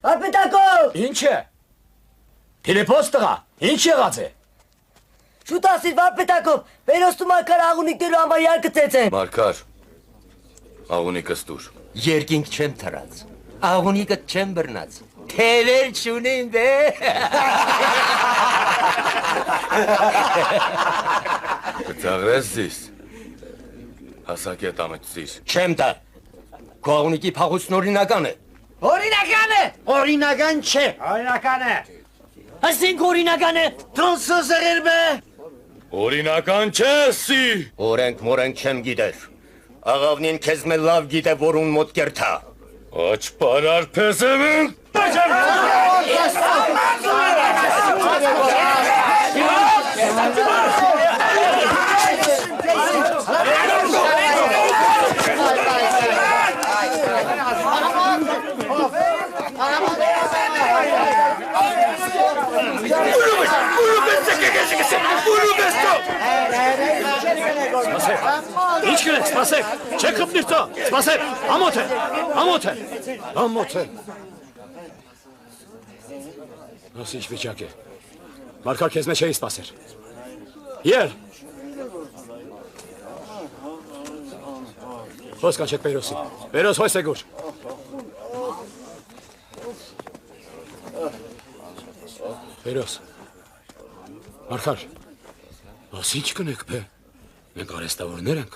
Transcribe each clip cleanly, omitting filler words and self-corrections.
Վարպետակով։ Ինչ է։ Փիլիպոս տղա, ինչ եղած է։ Շուտ ասիր վարպետակով, Պերոստու Մարգար աղունիկներու համար յարկը ծեցեն։ Մարգար, աղունիկը ստուր։ Երկինք չեմ թրած, աղունիկը չեմ բռնած, թևեր չունին դե։ Կծաղրես զիս, հասակետ ամեցիր։ Չեմ տա, քո աղունիկի փաղուցն օրինական է։ Օրինական է։ Օրինական չէ։ Օրինական է։ Ասենք օրինական է։ Տոնսը զղեր բե։ Օրինական չէ, սի։ Օրենք մորենք չեմ գիտեր, աղավնին քեզ մե լավ գիտե, որ ուն մոտ կերթա։ Աչ պարար պեզևին։ Ինչ կնեք, սպասեք, չեք խփնիր ծո, սպասեք, ամոթ է, ամոթ է, ամոթ է։ Ոնց ինչ վիճակ է, Մարգար քեզ մեջ էի սպասեր, ել, խոսք անչեք Պերոսի, Պերոս հոյս է գուր, Պերոս, Մարգար, ոնց ինչ կնեք բե, մենք արեստավորներ ենք,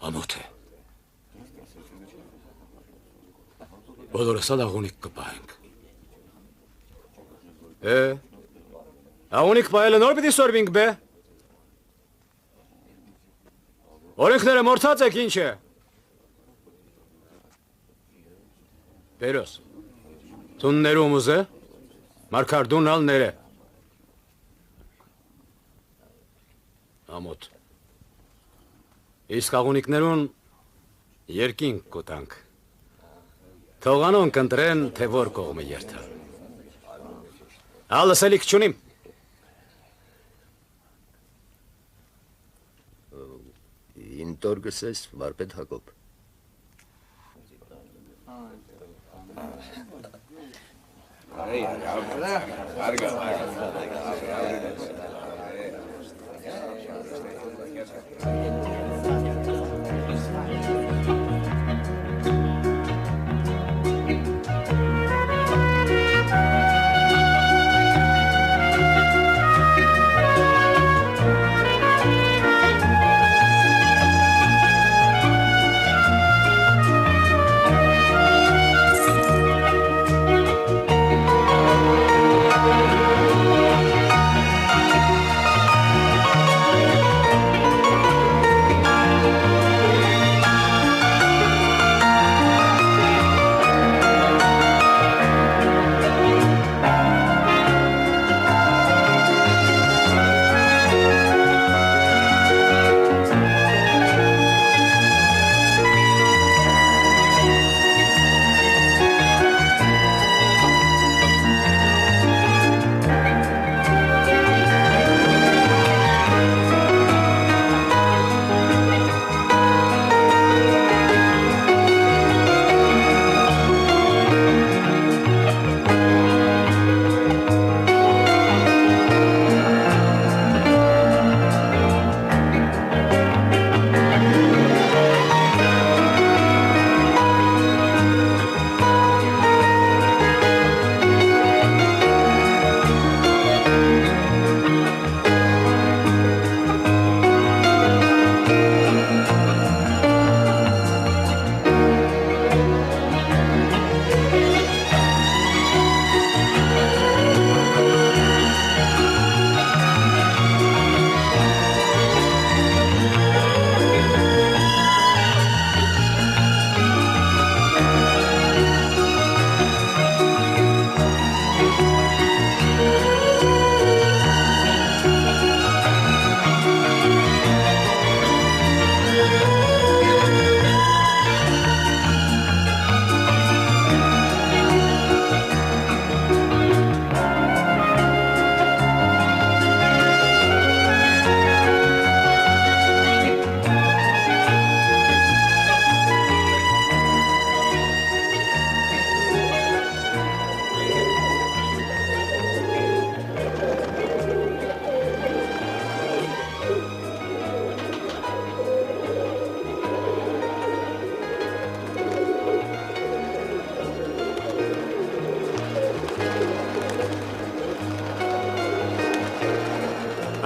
ամոթ է, բոլորս ալ աղունիկ կպահենք, աղունիկ պահելը նոր պիտի սորվինք բե, օրենքները մորթած եք ինչ է, Պերոս, տուն ներում ուզ է, Մարգար դուն ալ ներ է, ամոթ, իսկ աղունիկներուն երկինք կուտանք, թողանոն կընտրեն, թե որ կողմը երթա, ալս էլիք չունիմ, Ինտոր գսես, վարպետ Հակոբ։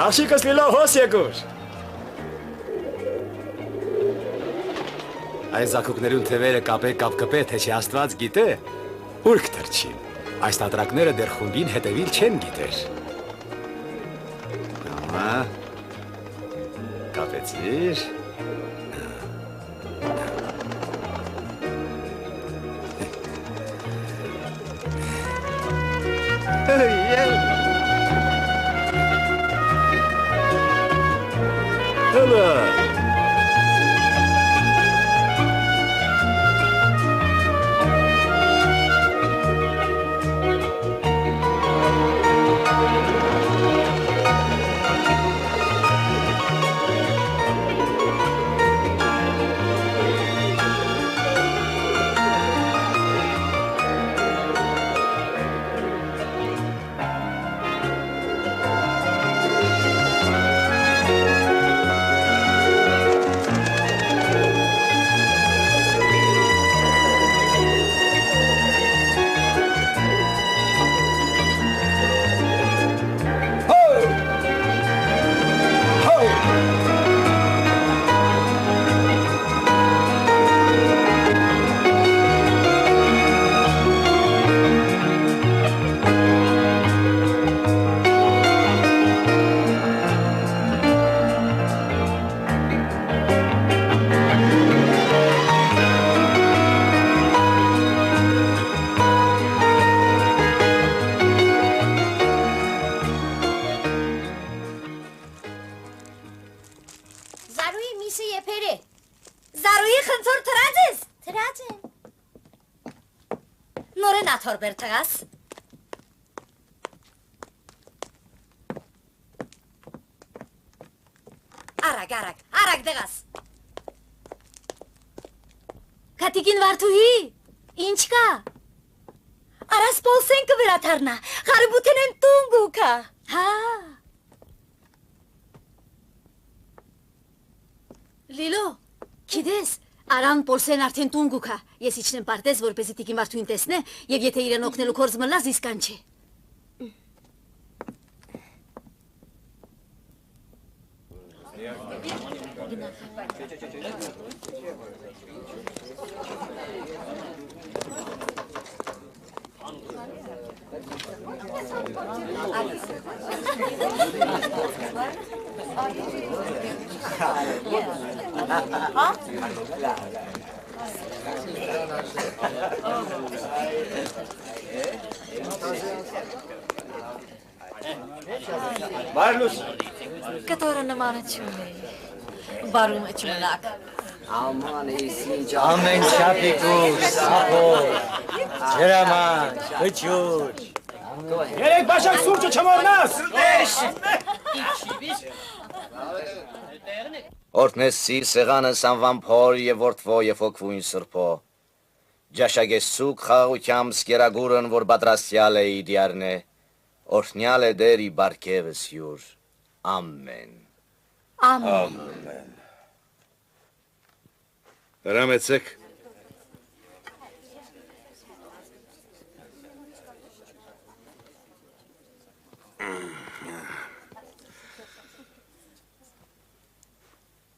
Աղջիկս լիլո հոս եկուր։ Այս զակուկներուն թևերը կապե, թե չի Աստված գիտե, ուր կթրջին։ Այս տատրակները դեռ խումբին հետևիլ չեն գիտեր։ Ահա, կապեցիր։ Հլը։ Թորբերտղաս։ Արագ դղաս։ Կատիկին վարդուհի, ինչ կա։ Արաս պոլսեն կվերաթարնա, խարբութեն են տունգուկա։ Հա։ Լիլո, կիդես, Արան պոլսեն արդեն տունգուկա, ես իչնեմ պարտես, որպեսի տիկին վարդուին տեսնե, և եթե իրեն օգնելու կորձ մլազ իսկան չէ։ Բարլուս։ Կտորը նմանություն է, բարում էջմնակ։ Aman iyisin canım. Amen şapikur, sapor. Ceraman, hıçuç. Gerek başak surcu çamornaz. Օրտնեսի սեղանը սանվան փոր եւ որդվո եւ հոգվույն սրբո ջաշագեսուկ խաղությամբ սկերագուրն որ պատրաստյալ է իդիարնե օրհնյալ է դեր ի բարգևս յուր ամեն Ամեն Հրամեցեք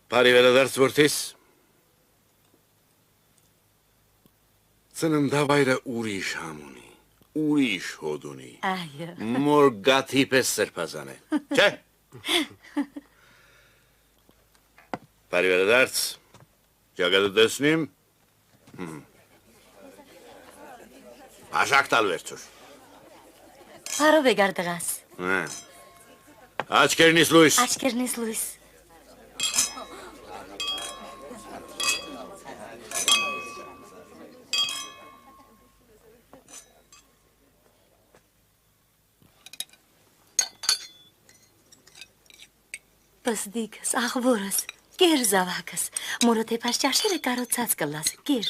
Բարի վերադարձ որդիս Ծննդավայրը ուրիշ համ ունի, ուրիշ հոդ ունի, մոր գաթի պես սրբազան է, չէ? Բարի վերադարձ, ճագատը տեսնիմ, աշակ տալ վերցուր։ Հարով է գարդղաս։ Աչկերնիս լույս։ Աչկերնիս լույս։ Պսդիկս, աղվորս, կեր զավակս, մորոթեպաշ ճաշերը կարոցած կլաս, կեր,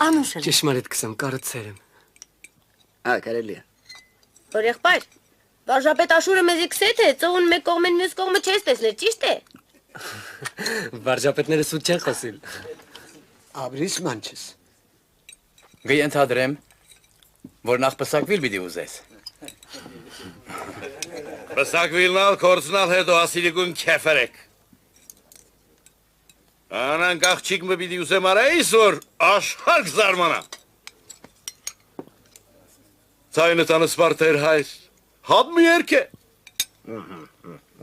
անուշր։ Ճշմարիտ կսեմ, կարոցեր եմ։ Կարելի է։ Որ եղբայր, վարժապետ Աշուրը մեզի կսե թե ծողուն մեկ կողմեն մյուս կողմը չես տեսներ, ճիշտ է։ Վարժապետները սուտ չեն խոսիլ։ Աբրիս մանչես։ Գյենթադրեմ, որ նախ պսակվիլ պիտի ուզես։ Պսակվիլնալ կորցնալ հետո ասիրիկուն կեֆերեք։ Անանք աղջիկ մը պիտի ուսեմ արայիս, որ աշխարկ զարմանա։ Ցայնը տանը սպարտեր հայր, հատ մի երկ է։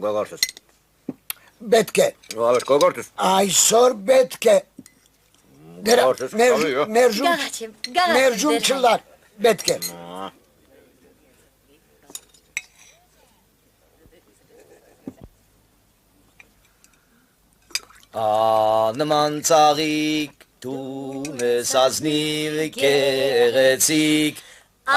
Գողորտս։ Պետք է։ Գողորտս։ Այսօր պետք է։ Մերժում չլար, պետք է։ Նման ծաղիկ տունես ազնիվ կեղեցիկ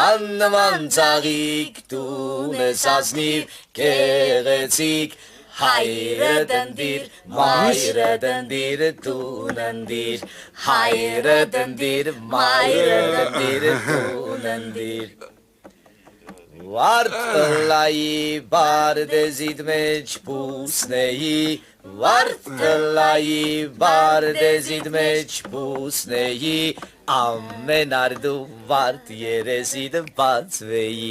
Աննման ծաղիկ տունես ազնիվ կեղեցիկ Հայրը դնդիր, մայրը դնդիր, տուն ընդիր Հայրը դնդիր, մայրը դնդիր, տուն ընդիր Վարդ լայի բարդեզիդ մեջ պուսնեի Վարդ լայի բարդեզիդ մեջ պուսնեի Ամեն արդու վարդ երեսիդ բացվեի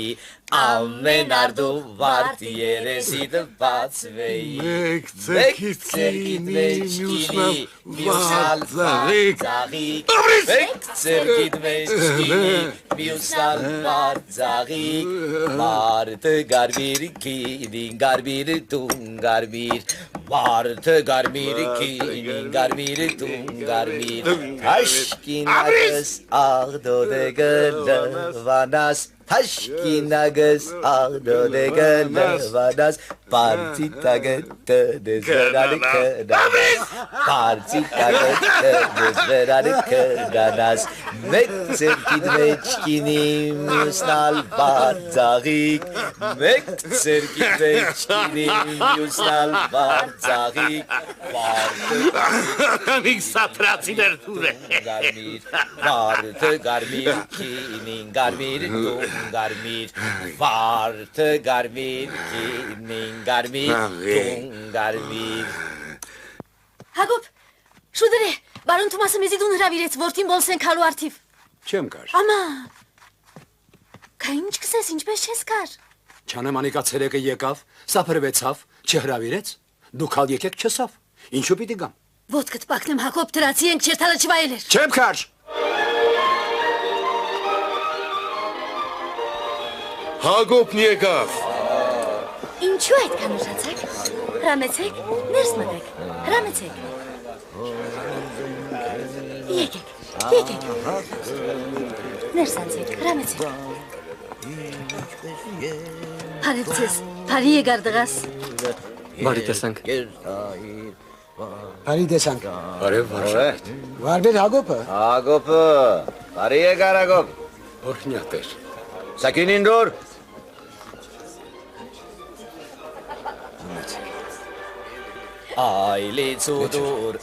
Ամեն արդու վարդ երեսիդ բացվեի Մեկ ծերքիդ մեջ կինի, մյուսալ վարդ ծաղիկ Մեկ ծերքիդ մեջ կինի, մյուսալ վարդ ծաղիկ Վարդը գարմիր կինին, գարմիր տուն գարմիր Վարդը գարմիր կինին, գարմիր տուն գարմիր Հաշկինագս աղդոդե գլվանաս Հաշկինագս աղդոդե գլվանաս Պարցիտագտ դես վերարի կդանաս Պարցիտագտ դես վերարի կդանաս Մեկ ծերքիդ մեջ կինի մյուսնալ բարձաղիկ Մեկ ծերքիդ մեջ կինի մյուսնալ բարձաղիկ Անիք սատրացիներ դուր է Վարդը գարմիր կինին գարմիր տուն գարմիր Վարդը գարմիր կինին գարմիր տուն գարմիր Հակոբ, շուդր է, բարոն Թոմասը մեզի դուն հրավիրեց, որդին բոլսեն քալու արդիվ Չեմ կար Ամա, կա ինչ կսես, ինչպես չես կար Չանեմ անիկա ցերեկը եկավ, սափրվեցավ, չհրավիրեց, դու քալ եկեք չսավ, ինչու պիտի գամ Ոտքդ պակնեմ Հակոբ տրացի ենք չերթալը չվայել էր Չեմ կար Հագոպն եկավ Ինչու այդքան ուշացեք, հրամեցեք, ներս մտեք, հրամեցեք Եկեք, եկեք Ներս անցեք, հրամեցեք Հարև ձեզ, բարի եկար դղաս Բարի տեսանք Բարի տեսանք Բարև վարժապետ Վարվեր Հագոպը Հագոպը, բարի եկար Հագոպ Օրհնյատեր Սակինին դուր Այլիցուդուր,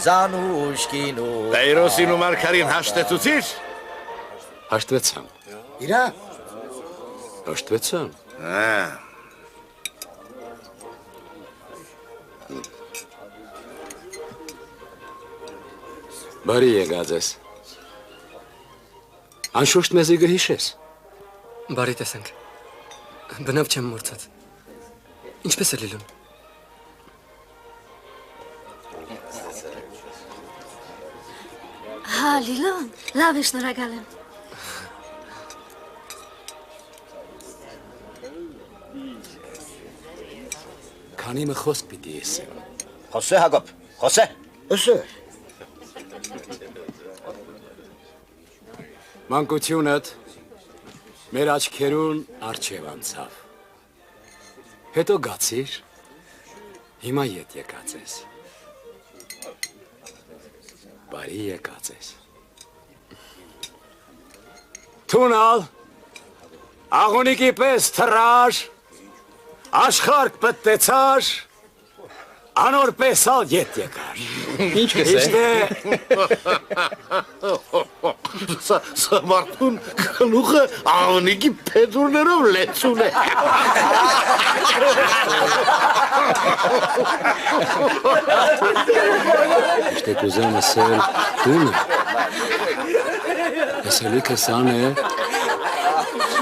զանուշկինուր Տայրոսին ու մարգարին հաշտեցուցիր Հաշտվեցան Իրա Հաշտվեցան Բարի եկած ես Անշուշտ մեզի գհիշես Բարի տեսանք Բնավ չեմ մորցած Ինչպես է լիլուն Հա, լիլոն, լավ է շնորհակալ եմ Քանի մը խոսք պիտի եսեմ Խոսե Հագոպ, խոսե Ասը Մանկությունդ մեր աչքերուն արջև անցավ Հետո գացիր Հիմա ետ եկած ես Բարի եկած ես Թունալ Աղունիկի պես թրաշ Աշխարկ պտտեցար Անոր պեսալ ետ եկար Ինչ կսե Սա մարդուն կլուխը աղնիկի պետուրներով լեցուն է Իշտե կուզեմ ասել տունը Էսելիքը սան է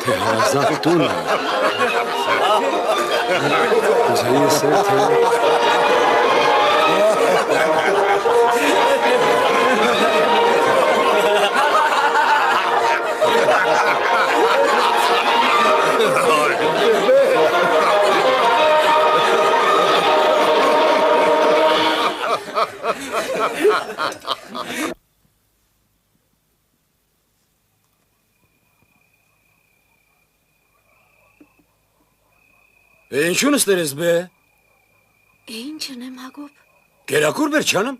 Ազատ տունը։ Ես Ինչու նստել ես բե։ Ինչ ունեմ Հակոբ։ Կերակուր Բերչանım։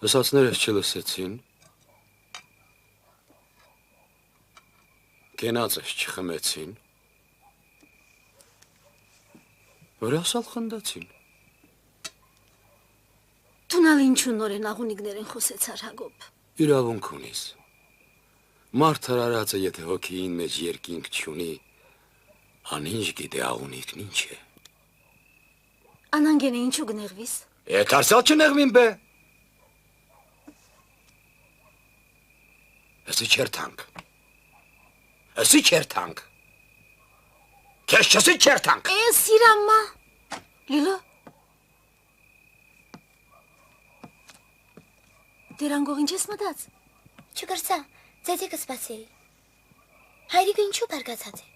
Լսածներս չլսեցին։ Կենացս չխմեցին։ Որասալ խնդացին։ Տունալ ինչու նորեն աղունիկներեն խոսեցար Հակոբ։ Իրավունք ունիս։ Մարդ հրարածը եթե հոգին մեջ երկինք չունի, անինչ գիտե աղունիկն ինչ է։ Անանգեն է ինչու գնեղվիս։ Արդարսալ չնեղվին բե։ Էսի չերթանք։ Էսի չերթանք։ Քեզ չսի չերթանք։ Էս իրամա։ Լիլո։ Դերանգող ինչ ես մտած։ Չկրծա, ձեզի կսպասեի։ Հայրիկը ինչու բարգացած է։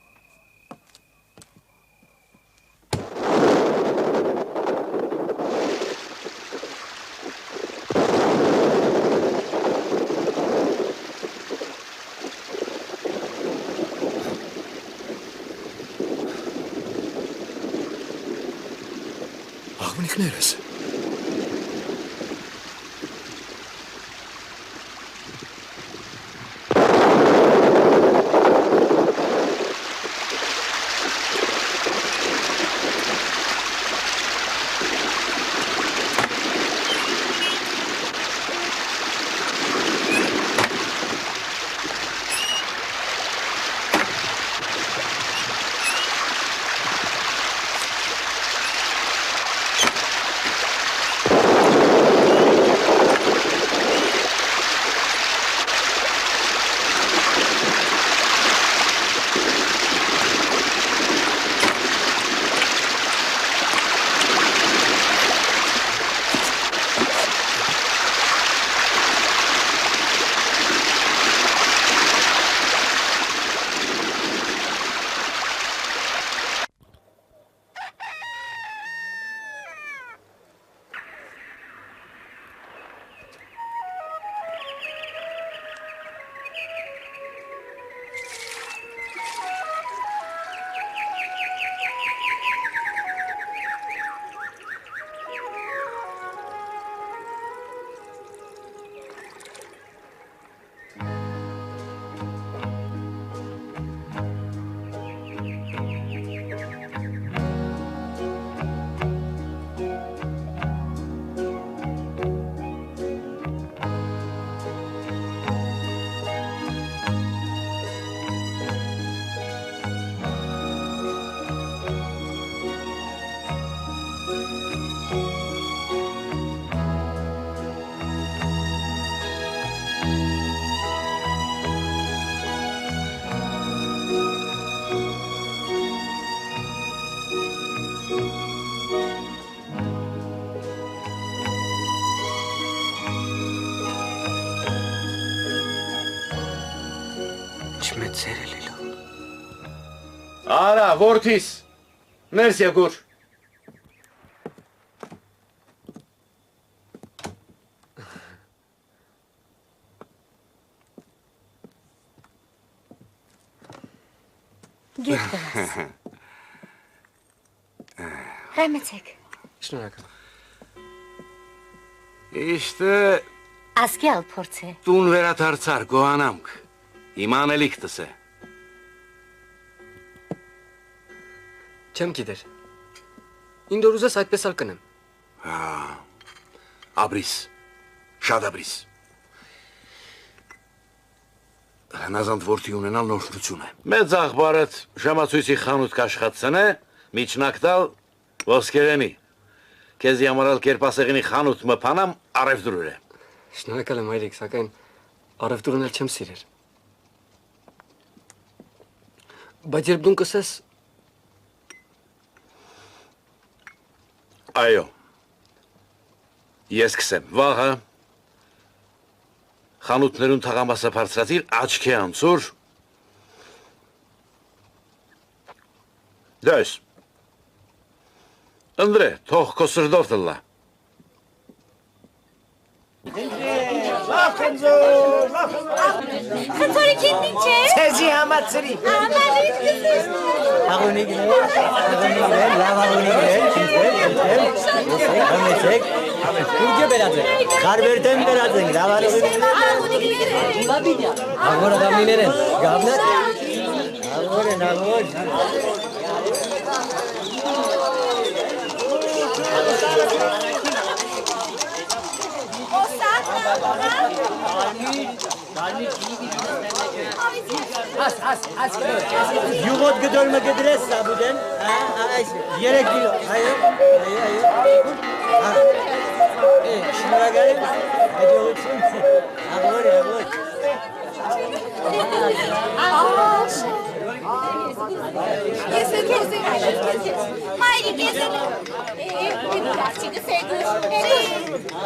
Աղմունիկներս։ Չմեցեր է լիլո։ Արա, որդիս, ներս եկուր։ Գետ բրաս։ Ռեմեցեք։ Շնորհակալ։ Իշտը Ասկյալ փորձ է։ տուն վերադարձար գոհանամք, իման էլիք տս է։ Չեմ գիտեր։ Ինձ ուզես այդպես ալ կնեմ։ Աբրիս, շատ աբրիս։ հնազանդ որդի ունենալ նորություն է։ Մեծ աղբարդ ժամացույցի խանութ կաշխատցն է, միջնակ տալ ոսկերենի։ Քեզի ամարալ կերպասեղինի խանութ մփանամ արևդուրը։ Շնորհակալ եմ այրիկ, սակայն արևդուրն էլ չեմ սիրել։ Բայց երբ դու կսես Այո։ Ես կսեմ վաղը խանութներուն թաղամասը բարձրացիր աչքի անցուր դες Անդրե թող քո սրդով դլա Խնդորի քիդն ինչ է։ Ցեզի համացրի։ Kurge beraber. Karberden beraber. Agora gamlineren. Gavnat. Agora. Az. Yugot gidolma gidres sabuden. Yere giriyor. Hayır. Şunlara gelin. Hadi olsun. Agora. Haydi gezelim. Birazcık sevgilim.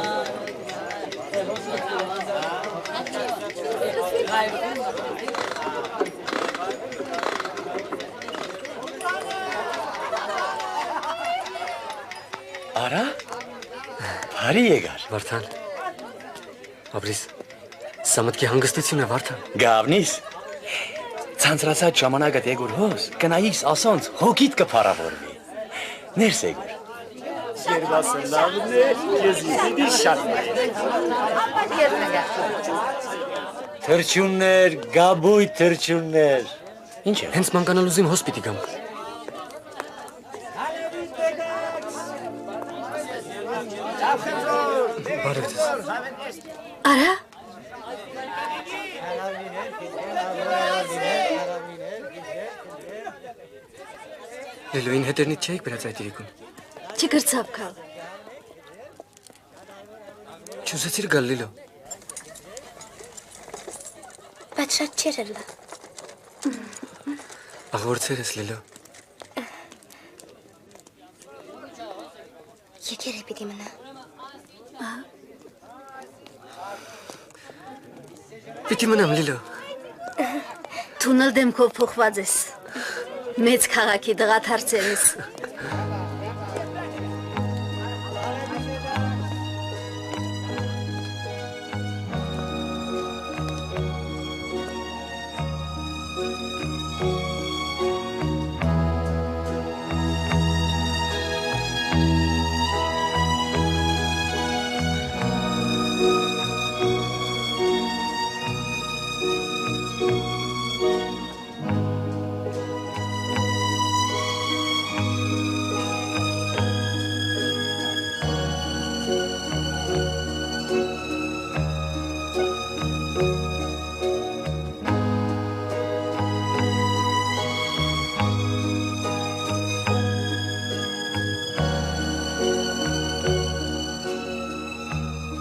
Արա։ Բարի եկար։ Վարդան։ Ապրիս։ Սա մտքի հանգստություն է, Վարդան։ Գավնիս։ Ցանցրացած ժամանակդ եկուր հոս, կնայիս ասոնց հոգիդ կփարավորվի։ Ներս եկուր։ Երբասը լավն է, քեզի պիտի շատ Թրջուններ, գաբույտ թրջուններ։ Ինչ է։ Հենց մանկանալուզ իմ հոսպիտի գամ։ Բարև ձեզ։ Արա։ Լելոյին հետերնից չէիք բրած այդ իրիկուն։ Չգրցավ կալ։ Չուզեցիր գալ Լելո։ Բայց շատ չեր ելա։ Աղորցեր ես Լելո։ Եկեր է պիտի մնա։ Պիտի մնամ Լելո։ Թունել դեմքով փոխված ես։ Մեծ քաղաքի դղաթարցեր ես։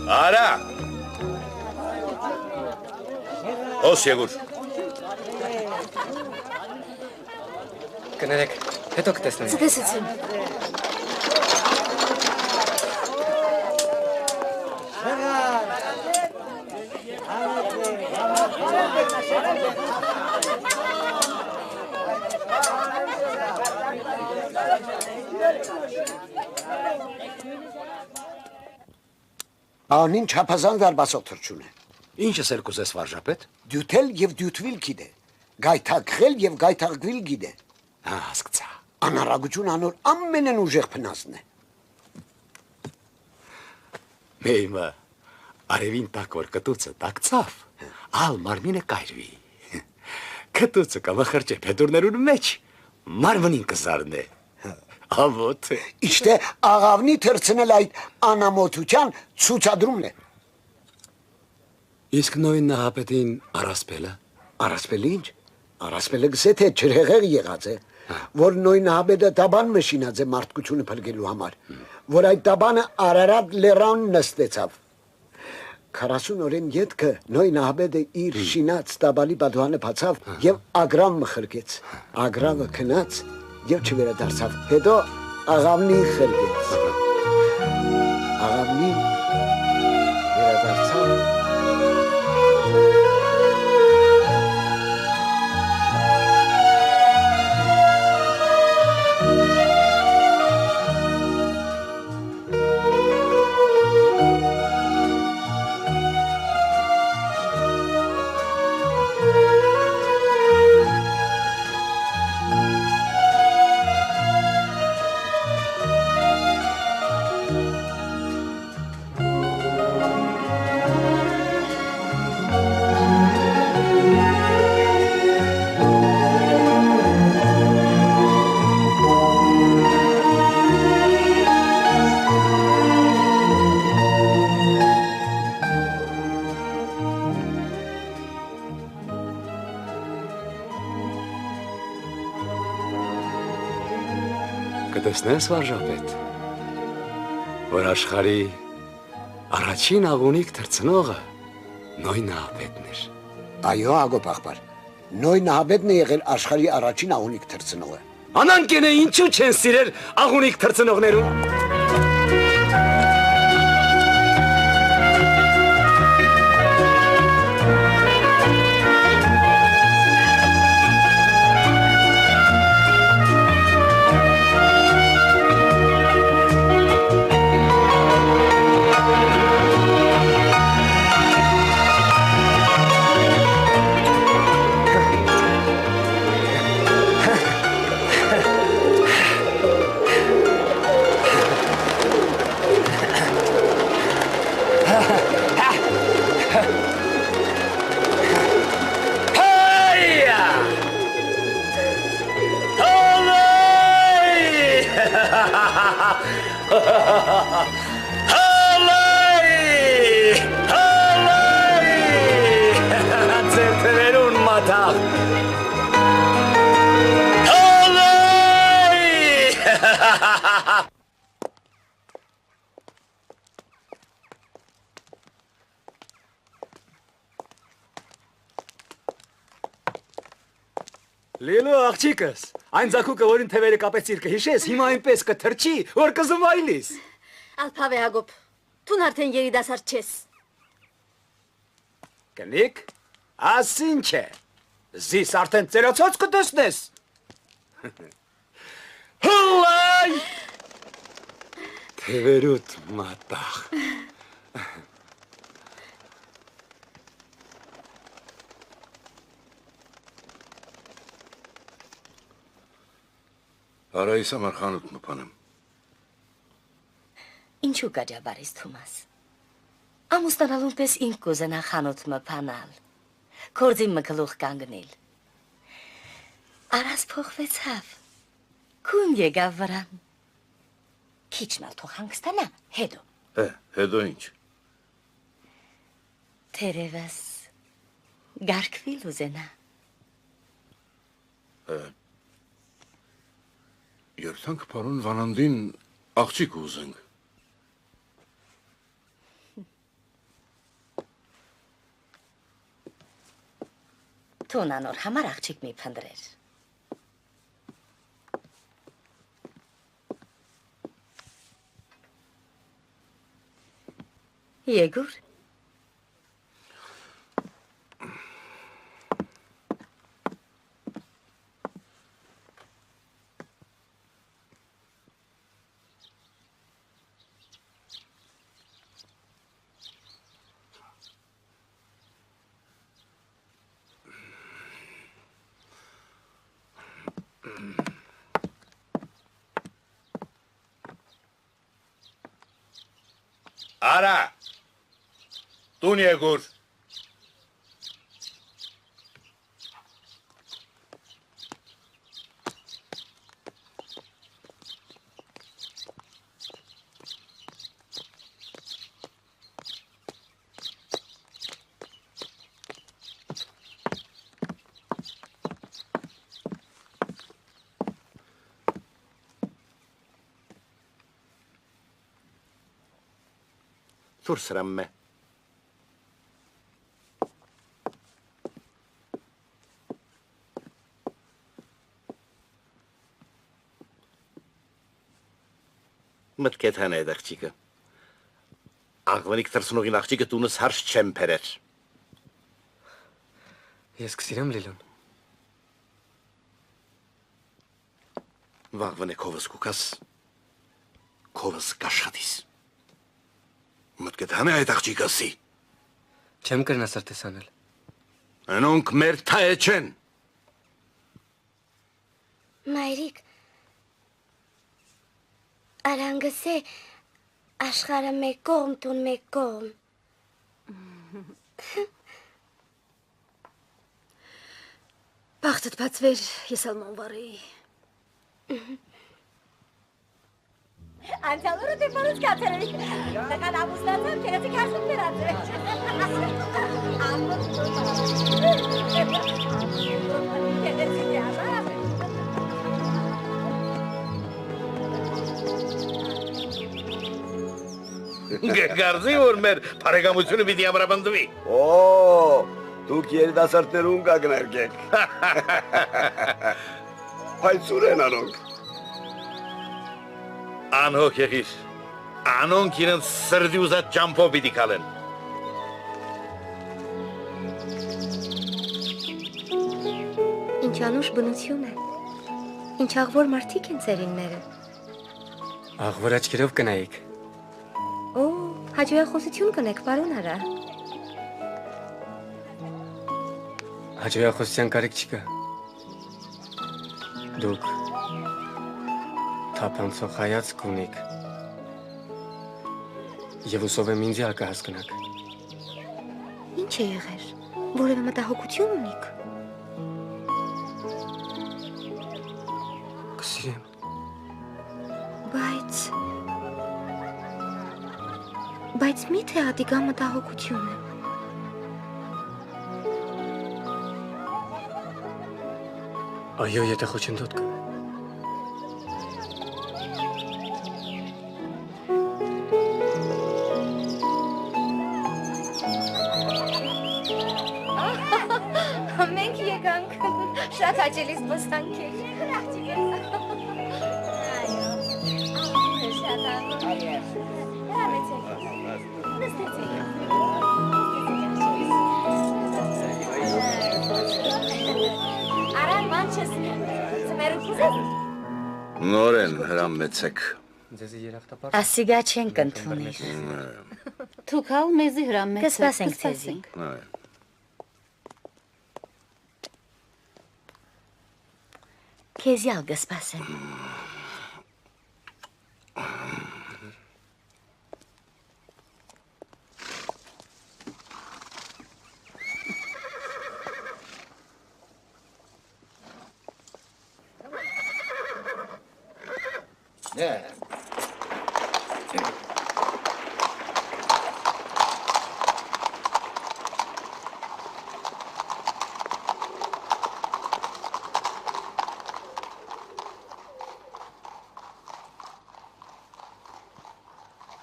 Արա։ Հոս եկուր։ Կներեք, հետո կտեսնենք։ Ցտեսություն։ Անին չափազանց դարբասող թրջուն է։ Ինչս էլ կուզես վարժապետ։ Դյութել եւ դյութվիլ գիտե։ Գայթակղել եւ գայթակղվել գիտե։ Հասկացա։ Անարագություն անոր ամենն ուժեղ փնասն է։ Մեյմը արևին տակոր կտուցը տակցավ, ալ մարմինը կայրվի։ Կտուցը կմխրճե փետուրներուն մեջ, մարմնին կզարնե։ Ավոտ։ Իշտե աղավնի թրցնել այդ անամոթության ցուցադրումն է։ Իսկ նոյն նահապետին առասպելը։ Առասպելը ինչ։ Առասպելը գսե թե ջրհեղեղ եղած է, որ նույն հաբեդը տաբան մշինած է մարդկությունը փրկելու համար, որ այդ տաբանը Արարատ լեռան նստեցավ։ 40 օրեն ետքը նույն հաբեդը իր շինած տաբալի պատուհանը բացավ եւ ագրավ մխրկեց։ Ագրավը քնած եւ չվերադարձավ։ Հետո աղավնին խրկեց։ Աղավնին վերադարձավ։ Կտեսնես վարժապետ, որ աշխարհի առաջին աղունիկ թռցնողը նույն նահապետն էր։ Այո, Հակոբ աղբար, նույն նահապետն է եղել աշխարհի առաջին աղունիկ թռցնողը։ Անանկենը ինչու չեն սիրել աղունիկ թռցնողներուն։ Լիլո աղջիկս, այն ձակուկը, որին թևերը կապեցիր կհիշես, հիմա այնպես կթրջի, որ կզմայլիս։ Ալփավե Հակոբ, տուն արդեն երիտասարդ չես։ Կնիկ, ասինչ է, զիս արդեն ծերացած կտեսնես։ Հլայ! Թևերուտ մատաղ։ Արայիս համար խանութ մպանեմ։ Ինչու կաջաբարիս Թումաս։ Ամուսնանալուն պես ինք կուզենա խանութ մպանալ, կործին մգլուխ կանգնել։ Արաս փոխվեցավ, կուն եկավ վրան։ Քիչնալ թող հանգստանա, հետո։ Հետո ինչ։ Թերևս գարկվիլ ուզենա։ Երթանք պարոն Վանանդին աղջիկ ուզենք։ Թունանոր համար աղջիկ մի փնդրեր։ Եգուր։ Արա, տուն եկուր։ Դուրս հրամը։ Մտքետ հան է աղջիկը։ Աղվանիկ թրսնողին աղջիկը տունս հարշ չեմ պերեր։ Ես կսիրեմ Լիլուն։ Վաղվան է քովս կուկաս, քովս կաշխատիս։ Մտքետ հան է այդ աղջիկասի։ Չեմ կրնա սրտես անել։ Անոնք մեր թայը չեն։ Մայրիկ, արանգս է աշխարը մեկ կողմ, տուն մեկ կողմ։ Բախտդ բացվեր, ես ալման վարեի։ Անցյալորը դեպորուց կացերելի, նկան ամուսնացան, կերեցի կասում վերած է։ Գարձի որ մեր պարեգամությունը պիտի ամրապնդվի։ Օ, դուք երիտասարդներուն կագներգեք։ Հայցուր են անոնք։ Անհոգ եղիր, անոնք իրենց սրդի ուզած ճամփով պիտի կալեն։ Ինչ անուշ բնություն է, ինչ աղվոր մարդիկ են ծերինները։ Աղվոր աչքերով կնայիք։ Օ, հաջողախոսություն կնեք, պարոն արա։ Հաջողախոսության կարիք չկա։ Դուք թափանցող հայացք ունիք եւ ուսով եմ ինձ կհասկանաք։ Ինչ է եղեր, որևէ մտահոգություն ունիք։ Կսիրեմ։ Բայց միթե ատիկա մտահոգություն է։ Այո, եթե խոչընդոտ կա։ Մենք եկանք շատ հաճելի զբոսանքեր։ Արան ման չես ծմերուքուզ ես։ Նոր են հրամեցեք։ Ձեզի երախտապար։ Ասիգա չեն կընդունիր։ Թուք հալ մեզի հրամեցեք։ Կսպասենք ձեզի։ Քեզի ալ կսպասեմ։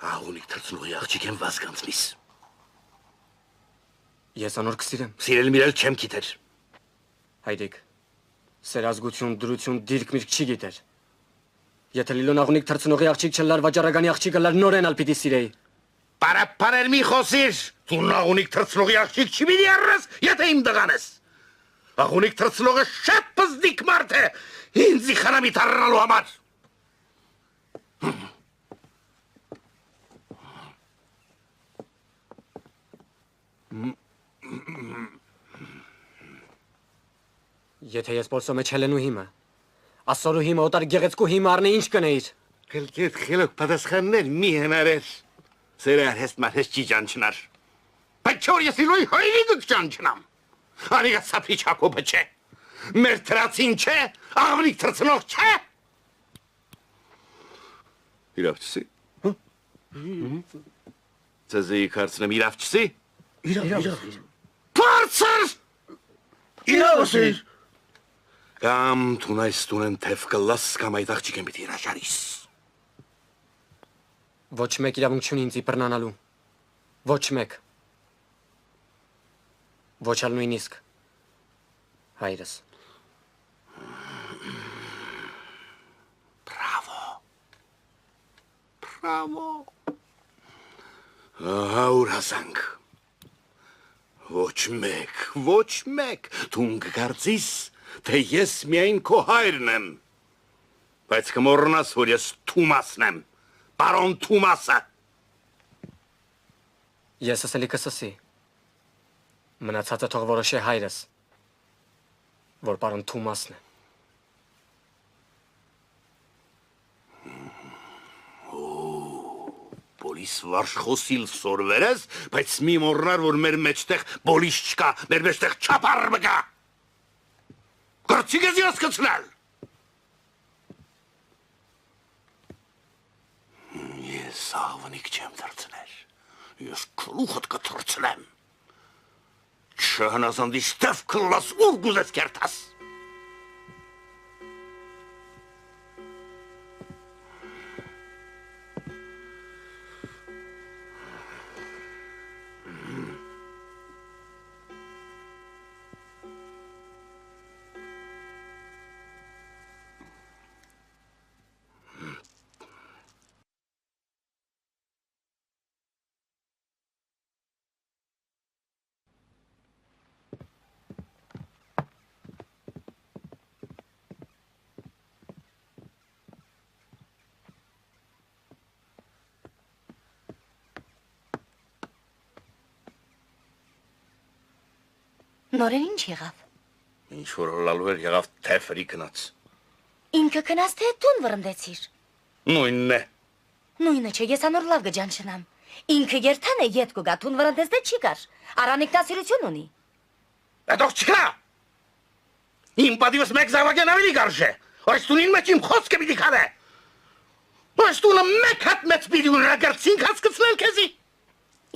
Աղունիկ թրծնողի աղջիկ եմ վազկանցնիս։ Ես անոր կսիրեմ։ Սիրել միրել չեմ գիտեր։ Հայրիկ, սեր ազգություն, դրություն, դիրք միրք չի գիտեր։ Եթե Լիլոն աղունիկ թրծնողի աղջիկ չլար, վաճառականի աղջիկը լար նորեն ալ պիտի սիրեի։ Պարապաներ մի խոսիր, դու աղունիկ թրծնողի աղջիկ չի պիտի առես, եթե իմ դղան ես։ Աղունիկ թրծնողը շատ պզդիկ մարդ է, ինձի խանամի թարրանալու համար։ Եթե ես պոլսո մեջ հելենու հիմը, ասորու հիմը օտար գեղեցկու հիմը արնե ինչ կնեիր։ Կլկետ խելոք պատասխաններ մի հնարեր, սերը արհեստ մարհես չի ճանչնար։ Բայց չոր ես իլոյ հայրի դուք ճանչնամ, անիգա սապրի չակոբը չէ, մեր տրացին չէ, աղվնիկ թրծնող չէ։ Իրավ չսի։ Ձեզեի կարծնեմ իրավ չսի։ Իրավ։ Պարցր։ Իրավ ասիր։ Կամ թունայս տունեն թև կլաս կամ այդ աղջիկ եմ պիտի հրաշարիս։ Ոչ մեկ իրավունք չունի ինձ իպռնանալու։ Ոչ մեկ։ Ոչ ալ նույնիսկ հայրս։ Բրավո։ Ահա ուր հասանք։ Ոչ մեկ, դու կգարձիս, թե ես միայն քո հայրն եմ, բայց կմոռնաս, որ ես Թումասն եմ, պարոն Թումասը։ Ես ասելի կսսի, մնացածը թող որոշե հայրս, որ պարոն Թումասն է։ Բոլիս վարժ խոսիլ սորվեր ես, բայց մի մոռնար, որ մեր մեջտեղ բոլիս չկա, մեր մեջտեղ չապար մկա։ Գործիք ես ես կծնել։ Ես աղվնիկ չեմ թրցներ, ես կլուխդ կթրցնեմ։ Չհնազանդի շտև կլաս ուր գուզես կերտաս։ Նորեն ինչ եղավ։ Ինչ որ լալու էր եղավ թեֆրի կնաց։ Ինքը կնաց թե տուն վրընդեցիր։ Նույնն է։ Նույնը չէ, ես անոր լավ գջանչնամ։ Ինքը երթան է ետ կուգա, տուն վրընդես դե չի կար։ Արանիք տասիրություն ունի։ Հետող չկա։ Իմ պատիվս մեկ զավագեն ավելի գարժ է։ Այս տունին մեջ իմ խոսքը պիտի քարե։ Այս տունը մեկ հատ մեծ պիտի ունրագրցինք հասկացնել քեզի։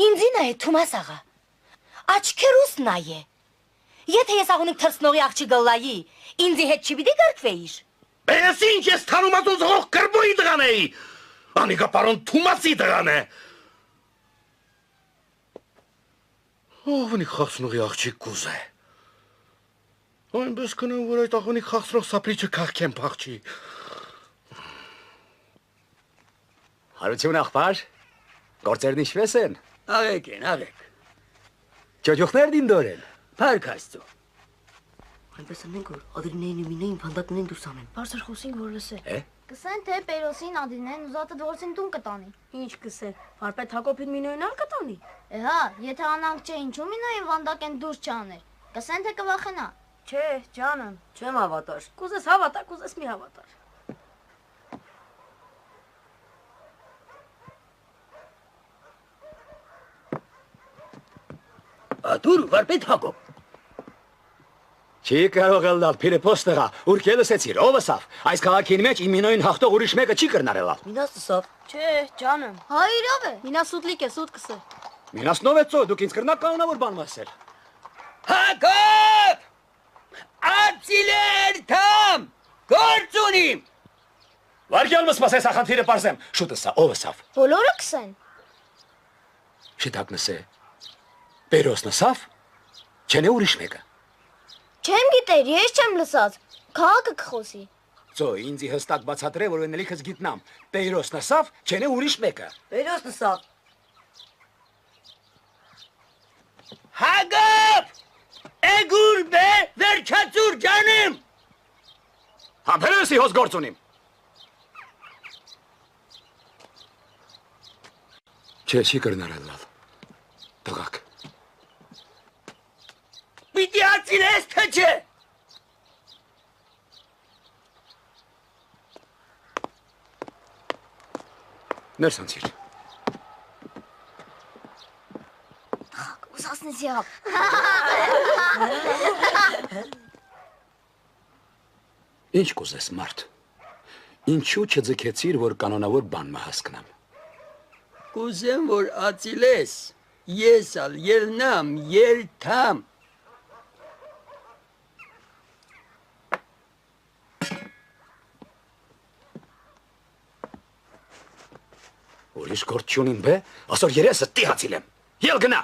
Ինձին է Թումաս աղա։ Աչքերուս նայ է։ Եթե ես աղունիք թրցնողի աղջի գլլայի, ինձի հետ չի պիտի գարկվեիր։ Ես ինչ ես թանումած ու զղող կրբոյի դղան էի, անիկա պարոն Թումասի դղան է։ Աղունիք խաղցնողի աղջիկ կուզ է։ Այնպես կնեմ, որ այդ աղունիք խաղցնող սապրիչը կաղքեմ պաղջի։ Հարություն աղբար, գործերն ինչպես են։ Աղեք են, աղեք։ Ճոճուխներն ինդոր են։ Փառք Աստծո։ Այնպես անենք, որ ադրինեին ու մինեին փանդակներին դուրս անեն։ Բարձր խոսին, որ լսե։ Կսեն թե Պերոսին ադրինեն ուզածը դորսին տուն կտանի։ Ինչ կսեն, վարպետ Հակոբին մինոյին ալ կտանի։ Հա, եթե անանք չէ, ինչու մինոյին վանդակեն դուրս չաներ։ Կսեն թե կվախենա։ Չէ, ջանım, չեմ հավատար։ Կուզես հավատա, կուզես մի հավատար։ Ատուր վարպետ Հակոբ։ Չի կարող ելնալ Փիրեփոստեղա, ուր կելսեցիր, ով ասավ, այս քաղաքին մեջ իմ մինոյին հաղթող ուրիշ մեկը չի կրնարելալ։ Մինասը սավ։ Չէ, ջանım։ Հա իրավ է։ Մինաս ուտլիկ է, սուտ կսե։ Մինասնով է ծո, դուք ինձ կրնակ կանոնավոր բան ասել։ Հակոբ! Ացիլեր թամ! Գործ ունիմ։ Վարգյալ մսմասես ախանթիրը պարզեմ, շուտը սա, ով ասավ։ Բոլորը կսեն։ Շիտակ նսե, Պերոսն ասավ, չեն է ուրիշ մեկը։ Չեմ գիտեր, ես չեմ լսած։ Քաղաքը կխոսի։ Ծո, ինձի հստակ բացատրե, որ ենելիքս գիտնամ, Պերոսն ասավ, չեն է ուրիշ մեկը։ Պերոսն ասավ։ Հակոբ! Էգուր բե, վերջացուր ջանեմ։ Հա, Պերոսի հոս գործ ունիմ։ Չէ, չի կրնարելալ, տղակ։ Պիտի ացիլես թե չէ։ Ներս անցիր։ Ուսասնից եղավ։ Ինչ կուզես, մարդ։ Ինչու չձգեցիր, որ կանոնավոր բան մը հասկնամ։ Կուզեմ, որ ացիլես, ես ալ ելնամ, երթամ։ Ուրիշ գործ չունիմ բե, ասոր երեսը տի հացիլեմ։ Ել գնա։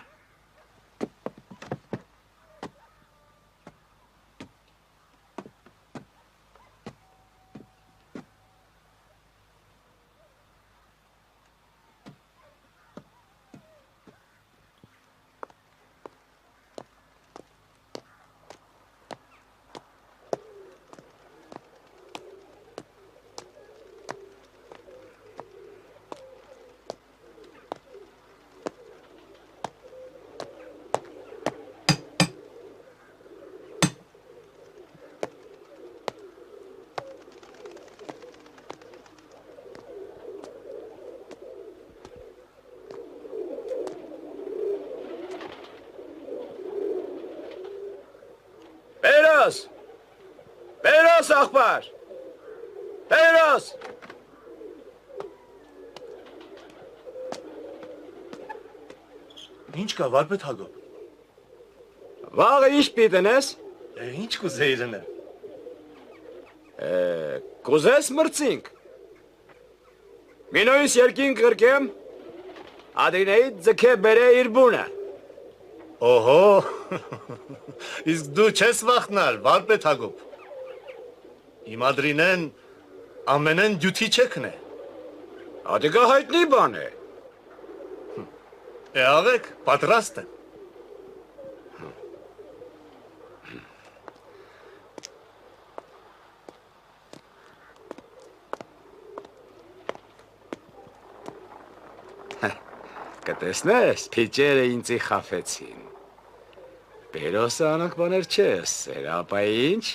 Բերոս աղբար, բերոս։ Ինչ կա, վարպետ Հակոբ։ Վաղը ինչ պիտենես։ Ինչ կուզեիր ընել։ Կուզես մրցինք։ Մինոյիս երկին կրկեմ, Ադրինեիդ ձգե բերե իր բունը։ Օհո, իսկ դու չես վախնալ, վարպետ Հակոբ։ Իմ Ադրինեն ամենեն դյութի չեքն է։ Ադիգա հայտնի բան է։ Աղեք, պատրաստ եմ։ Կտեսնես, փիճերը ինձի խաֆեցին։ Բերոսը անանք բաներ չես, ապա ինչ,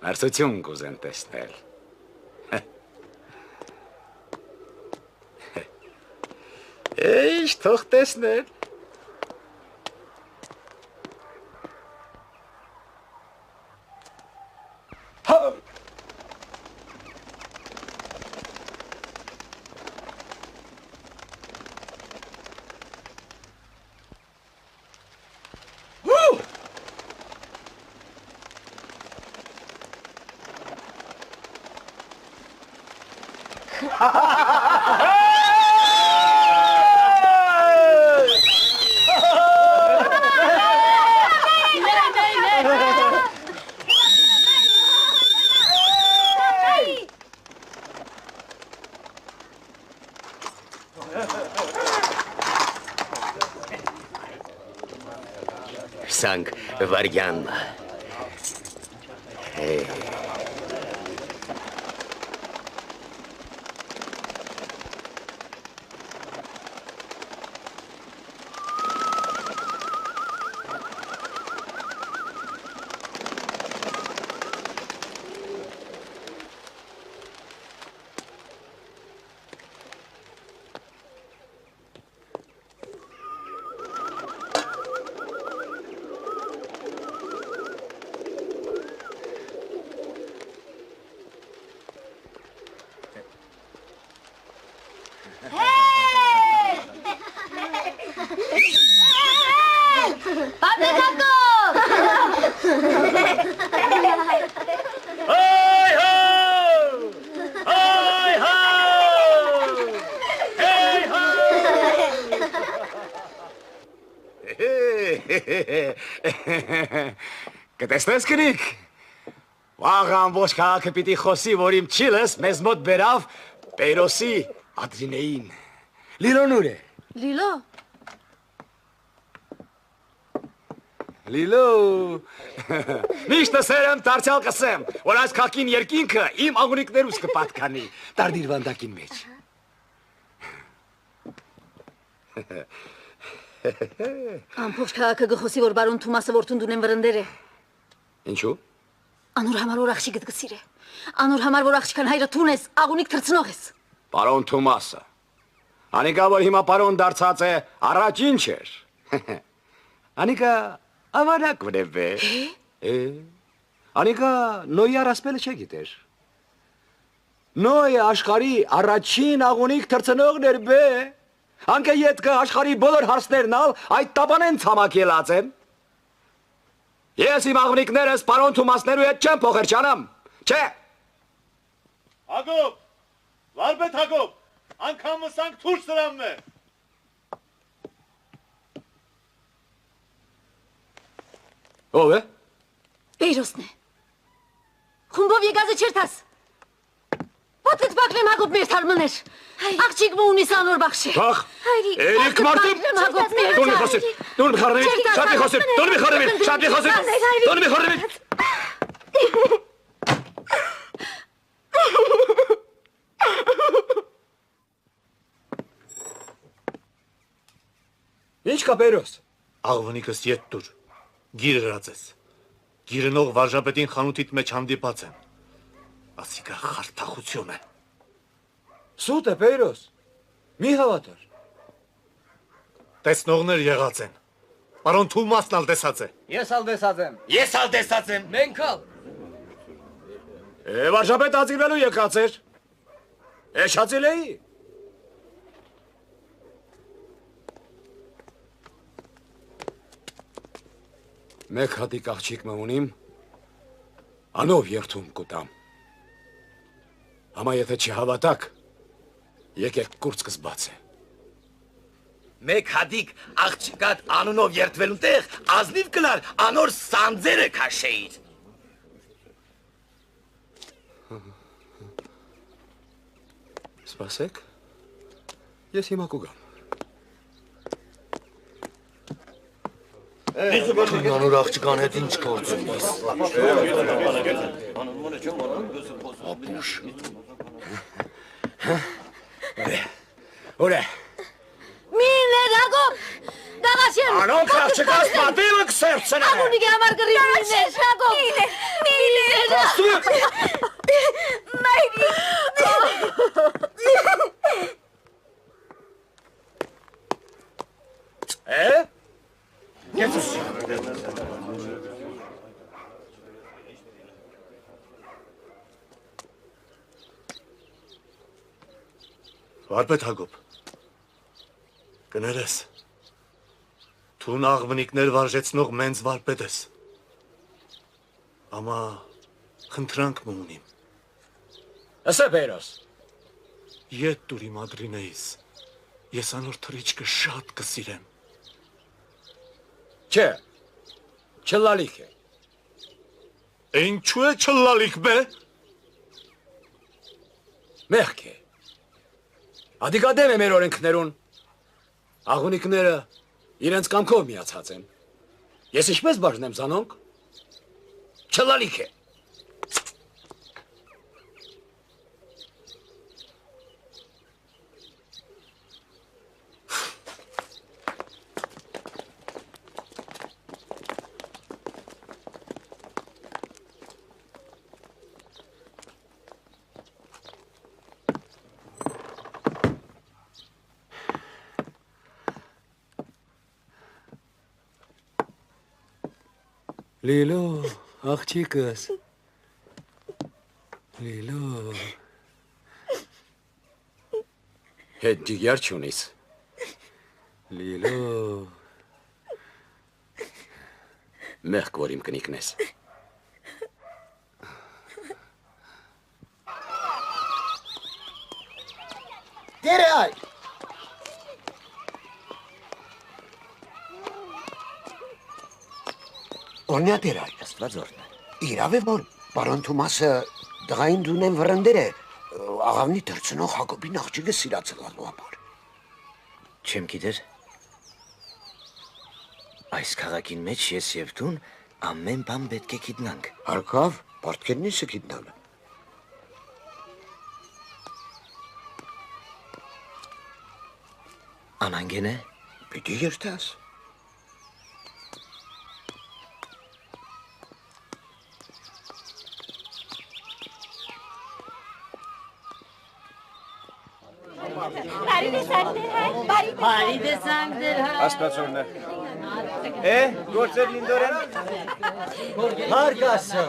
մերսություն կուզեն տեսնել։ Ինչ թող տեսնել։ Սանք վարյան։ Կտեսնես կնիկ, վաղ ամբոչ քաղաքը պիտի խոսի, որ իմ չիլս մեզ մոտ բերավ Պերոսի Ադրինեին։ Լիլոն ուր է։ Լիլո։ Լիլո։ Միշտ սերեմ դարձյալ կսեմ, որ այս քաղաքին երկինքը իմ աղունիկներուս կպատկանի, դարդիր վանդակին մեջ։ Ամբողջ քաղաքը գխոսի, որ բարոն Թումասը որդուն դունեն վրընդեր է։ Ինչու։ Անոր համար որ աղջիկդ գսիր է։ Անոր համար որ աղջկան հայրը տուն ես, աղունիկ թրցնող ես։ Բարոն Թումասը։ Անիկա որ հիմա բարոն դարձած է, առաջ ինչ էր։ Անիկա ավարակ վրև է։ Անիկա նոյի առասպելը չգիտեր։ Նոյը աշխարի առաջին աղունիկ թրցնողն էր բե։ Անկե ետքը աշխարի բոլոր հարցներն ալ այդ տապանեն ցամաքելած են։ Ես իմ աղունիկներս բարոն Թումասներու հետ չեմ փոխեր ճանամ, չէ։ Հակոբ, վարպետ Հակոբ, անգամ մսանք թուրս սրամն է։ Ով է։ Բեյրոսն է։ Խումբով եկածը չերթաս։ Ոտքդ բակրեմ Հակոբ մեր թարմներ։ Աղջիկ մը ունիս անոր բախշե։ Բախ։ Երեք մարդը։ Դու մի խոսիր։ Դու մի խառնվիր։ Շատ մի խոսիր։ Դու մի խառնվիր։ Շատ մի խոսիր։ Դու մի խառնվիր։ Ինչ կա Բեյրոս։ Աղվնիկս ետ դուր։ Գիր գրածես։ Գիրնող վարժապետին խանութիդ մեջ հանդիպած են։ Ասիկա խարթախություն է։ Սուտ է Բեյրոս։ Մի հավատար։ Տեսնողներ եղած են։ Պարոն Թումասն ալ տեսած է։ Ես ալ տեսած եմ։ Ես ալ տեսած եմ։ Մենք ալ։ Վարժապետ ածիվելու եկած էր։ Էշացել էի։ Մեկ հատիկ աղջիկ մը ունիմ, անով երթում կուտամ։ Համա եթե չհավատակ, եկեք կուրծքս բաց է։ Մեկ հատիկ աղջիկատ անունով երթվելուն տեղ ազնիվ կլար անոր սանձերը քաշեիր։ Սպասեք, ես հիմա կուգամ։ Անոր աղջկան հետ ինչ գործ ունիս։ Ապուշ։ Ուր է։ Միններ Հակոբ։ Դաղաշեն։ Անոնք աղջկաս պատիվը կսերցնեն։ Աղունիկի համար կռի միններ Հակոբ։ Միններ։ Մայրի։ Գետուս։ Վարպետ Հակոբ, կներես, թուն աղվնիկներ վարժեցնող մենց վարպետ ես, ամա խնդրանք մը ունիմ։ Ասա Բեյրոս։ Ետ դուր իմ ադրինեիս, ես անոր թրիչկը շատ կսիրեմ։ Չէ, չլալիք է։ Ինչու է չլալիք բե։ Մեղք է։ Ադիկադեմ է մեր օրենքներուն։ Աղունիկները իրենց կամքով միացած են։ Ես ինչպես բաժնեմ զանոնք։ Չլալիք է։ Լիլո, աղջիկս, Լիլո, հետ ջիգյար չունիս, Լիլո, մեղք որ իմ կնիկն ես։ Դեր այ։ Օրնյա դեր այ։ Աստված օրհնի։ Իրավ է որ պարոն Թումասը դղային դունեն վրընդեր է աղավնի դրցնող Հակոբին աղջիկը սիրացնելու համար։ Չեմ գիտեր։ Այս քաղաքին մեջ ես եւ դուն ամեն բան պետք է գիտնանք։ Հարկավ, պարտքերն είσαι գիտնալը։ Անանգեն է։ Պիտի երթաս։ Բարի տեսանք դեր հայ։ Աստվածորն է։ Գործեր լինդորեն։ Հարկ ասա։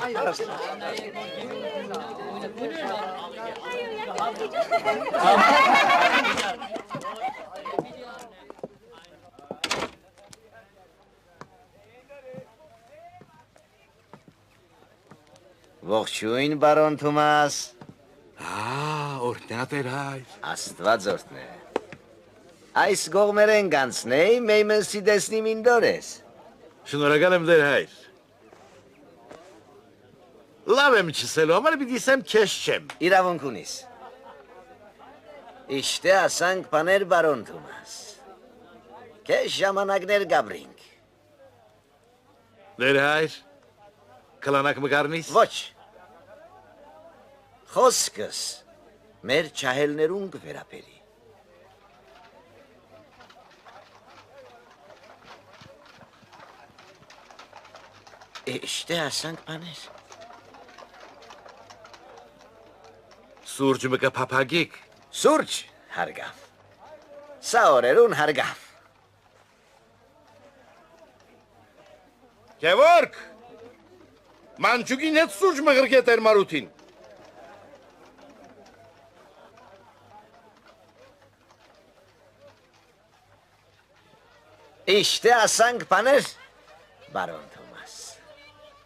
Ողջույն, բարոն Թումաս։ Օրհնյա տեր հայր։ Աստված օրհնե։ Այս գողմերեն գանցնեի, մեյմսի դեսնիմ ինդորես։ Շնորհակալ եմ դեր հայր։ Լավ եմ չսելու, համար պիտի սեմ քեզ չեմ։ Իրավունք ունիս։ Իշտե ասանք բաներ բարոն Թոմաս։ Քեզ ժամանակներ գաբրինք։ Դեր հայր, կլանակ մգարնիս։ Ոչ։ Խոսքս մեր չահելներուն կվերապերի։ Իշտե ասանք բաներ։ Սուրճ մկը պապագիկ։ Սուրճ հարգավ։ Սա օրերուն հարգավ։ Գևորգ, մանչուգին հետ սուրճ մղրկետ էր մարութին։ Իշտե ասանք բաներ, բարոն Թոմաս։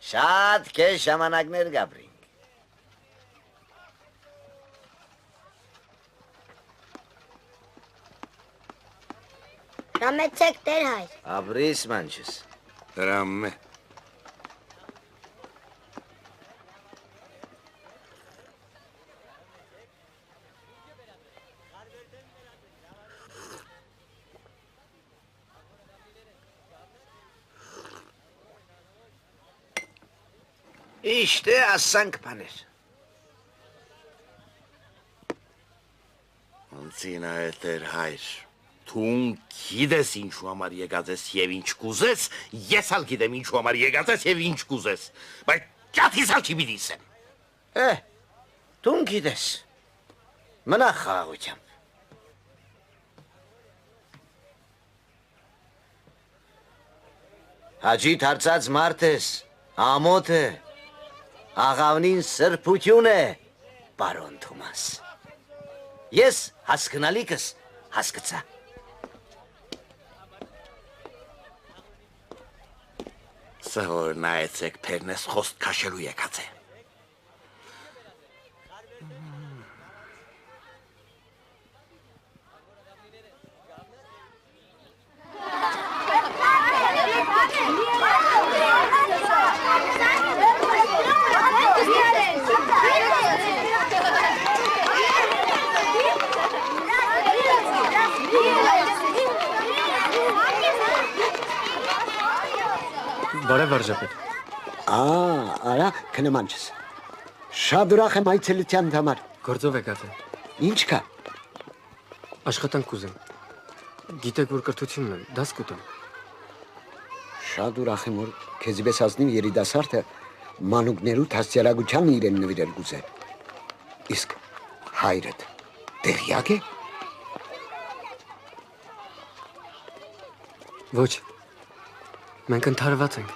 Շատ քեզ ժամանակներ գաբրինք։ Համեցեք տեր հայր։ Ապրիս մանչս։ Դրամ է։ Իշտե ասանք բաներ։ Անցինա է տեր հայր, թուն գիտես ինչու համար եկած ես և ինչ կուզես, ես ալ գիտեմ ինչու համար եկած ես և ինչ կուզես, բայց ճաթիս ալ չի բիդիսեմ։ Թուն գիտես, մնա խաղաղությամբ։ Հաջի թարցած մարդ ես, ամոտ է, աղավնին սրբություն է, բարոն Թոմաս։ Ես հասկնալիքս հասկացա։ Սա որ նայեցեք պերնես խոստ կաշելու եկած է։ Բարև վարժապետ։ Արա, քնամանչս։ Շատ ուրախ եմ այցելության համար։ Գործով եկած եմ։ Ինչ կա։ Աշխատանք կուզեմ։ Գիտեք, որ կրթությունն եմ, դաս կուտեմ։ Շատ ուրախ եմ, որ քեզի պես ազնիվ երիտասարդը մանուկներու հասցիարակությանն իրեն նվիրել գուզե։ Իսկ հայրդ տեղյակ է։ Ոչ։ Մենք ընդհարված ենք։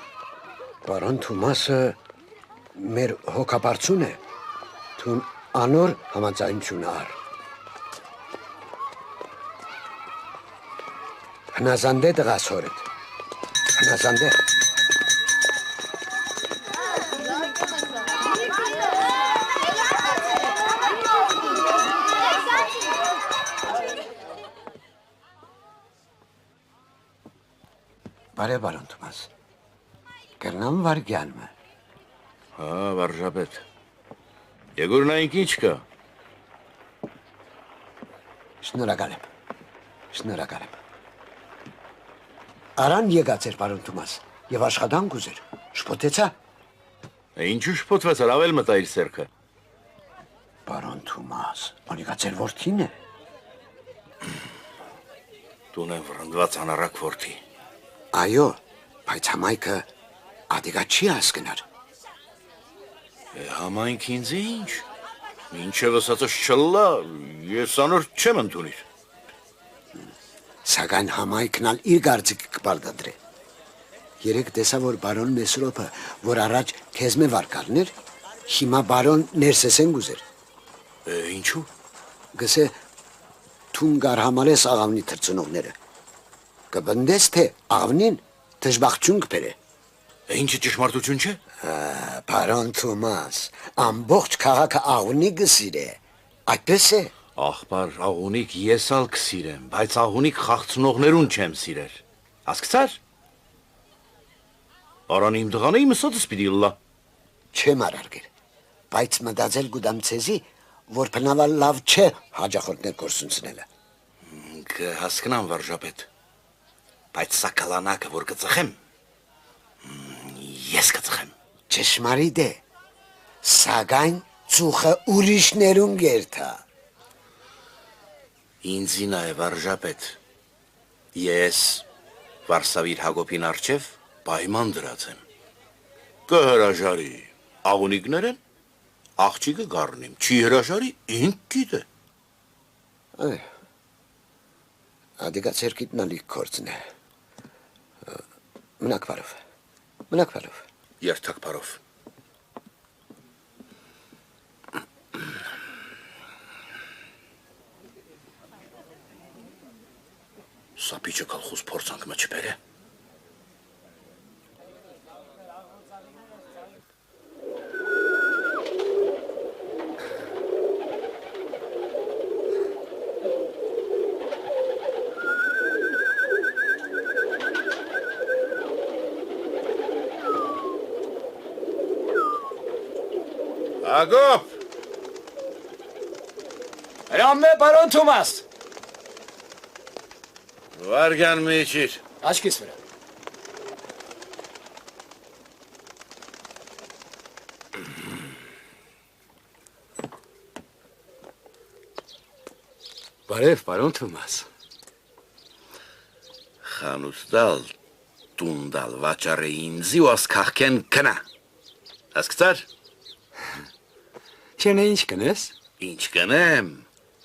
Բարոն Թոմասը մեր հոգապարծուն է, թուն անոր համաձայնություն առ։ Հնազանդե տղասորդ, հնազանդե։ Բարև բարոն Թոմաս, կրնամ վարգյանը։ Հա, վարժապետ, եգուրնայինք ինչ կա։ Շնորհակալ եմ։ Արան եկած էր բարոն Թոմաս եւ աշխատանք ուզեր, շփոթեցա։ Ինչու շփոթվեց, ավել մտա իր սերքը։ Բարոն Թոմաս, անիկա ձեր որդին է։ Տուն եմ վրընդված անառակ որդի։ Այո, բայց համայնքը ադիգա չի հասկնար։ Համայնք ինձ ինչ։ Մինչև ասածս չլա, ես անոր չեմ ընդունիր։ Սակայն համայնքն ալ իր գարձիկը կպարտադրե։ Երեք տեսա, որ բարոն Մեսրոպը, որ առաջ քեզ մե վարկալներ, հիմա բարոն ներսեսեն գուզեր։ Ինչու։ Գսե թուն գար համալես աղավնի թրծնողները։ Կբնդես, թե աղավնին դժբախտություն կբերե։ Ինչը ճշմարտություն չէ։ Բարոն Թոմաս, ամբողջ քաղաքը աղունի գսիրե, այդպես է։ Աղբար, աղունիկ ես ալ կսիրեմ, բայց աղունիկ խաղցնողներուն չեմ սիրեր։ Հասկացար։ Արան իմ դղանը իմ սոտս պիտի լա։ չեմ արարգել, բայց մտածել գուդամ ցեզի, որ բնավալ լավ չէ հաջախորդներ կորսունցնելը։ Կհասկնամ վարժապետ, բայց սա կլանակը, որ կծխեմ, ես կծխեմ։ Ճշմարիտ է, սակայն ծուխը ուրիշներուն գերթա։ Ինձի նա է վարժապետ, ես Վարսավիր Հակոբին արջև պայման դրած եմ։ Կհրաժարի աղունիկներեն, աղջիկը գառնիմ, չի հրաժարի ինք գիտե։ Ադիգա ցերկիտնա լիք կործն է։ Մնակ վարով։ Երթակ բարով։ Սապիչը կալխուս փորձանք մը չբեր է։ Հակոբ։ Հրամե պարոն Թոմաս։ Վարգան մի իջիր։ Աչքիս վրա։ Բարև, պարոն Թոմաս։ Խանութդալ, տունդալ, վաճարը ինձի ու ասկախքեն կնա։ Ասկծար։ Չենե ինչ կնես։ Ինչ կնեմ,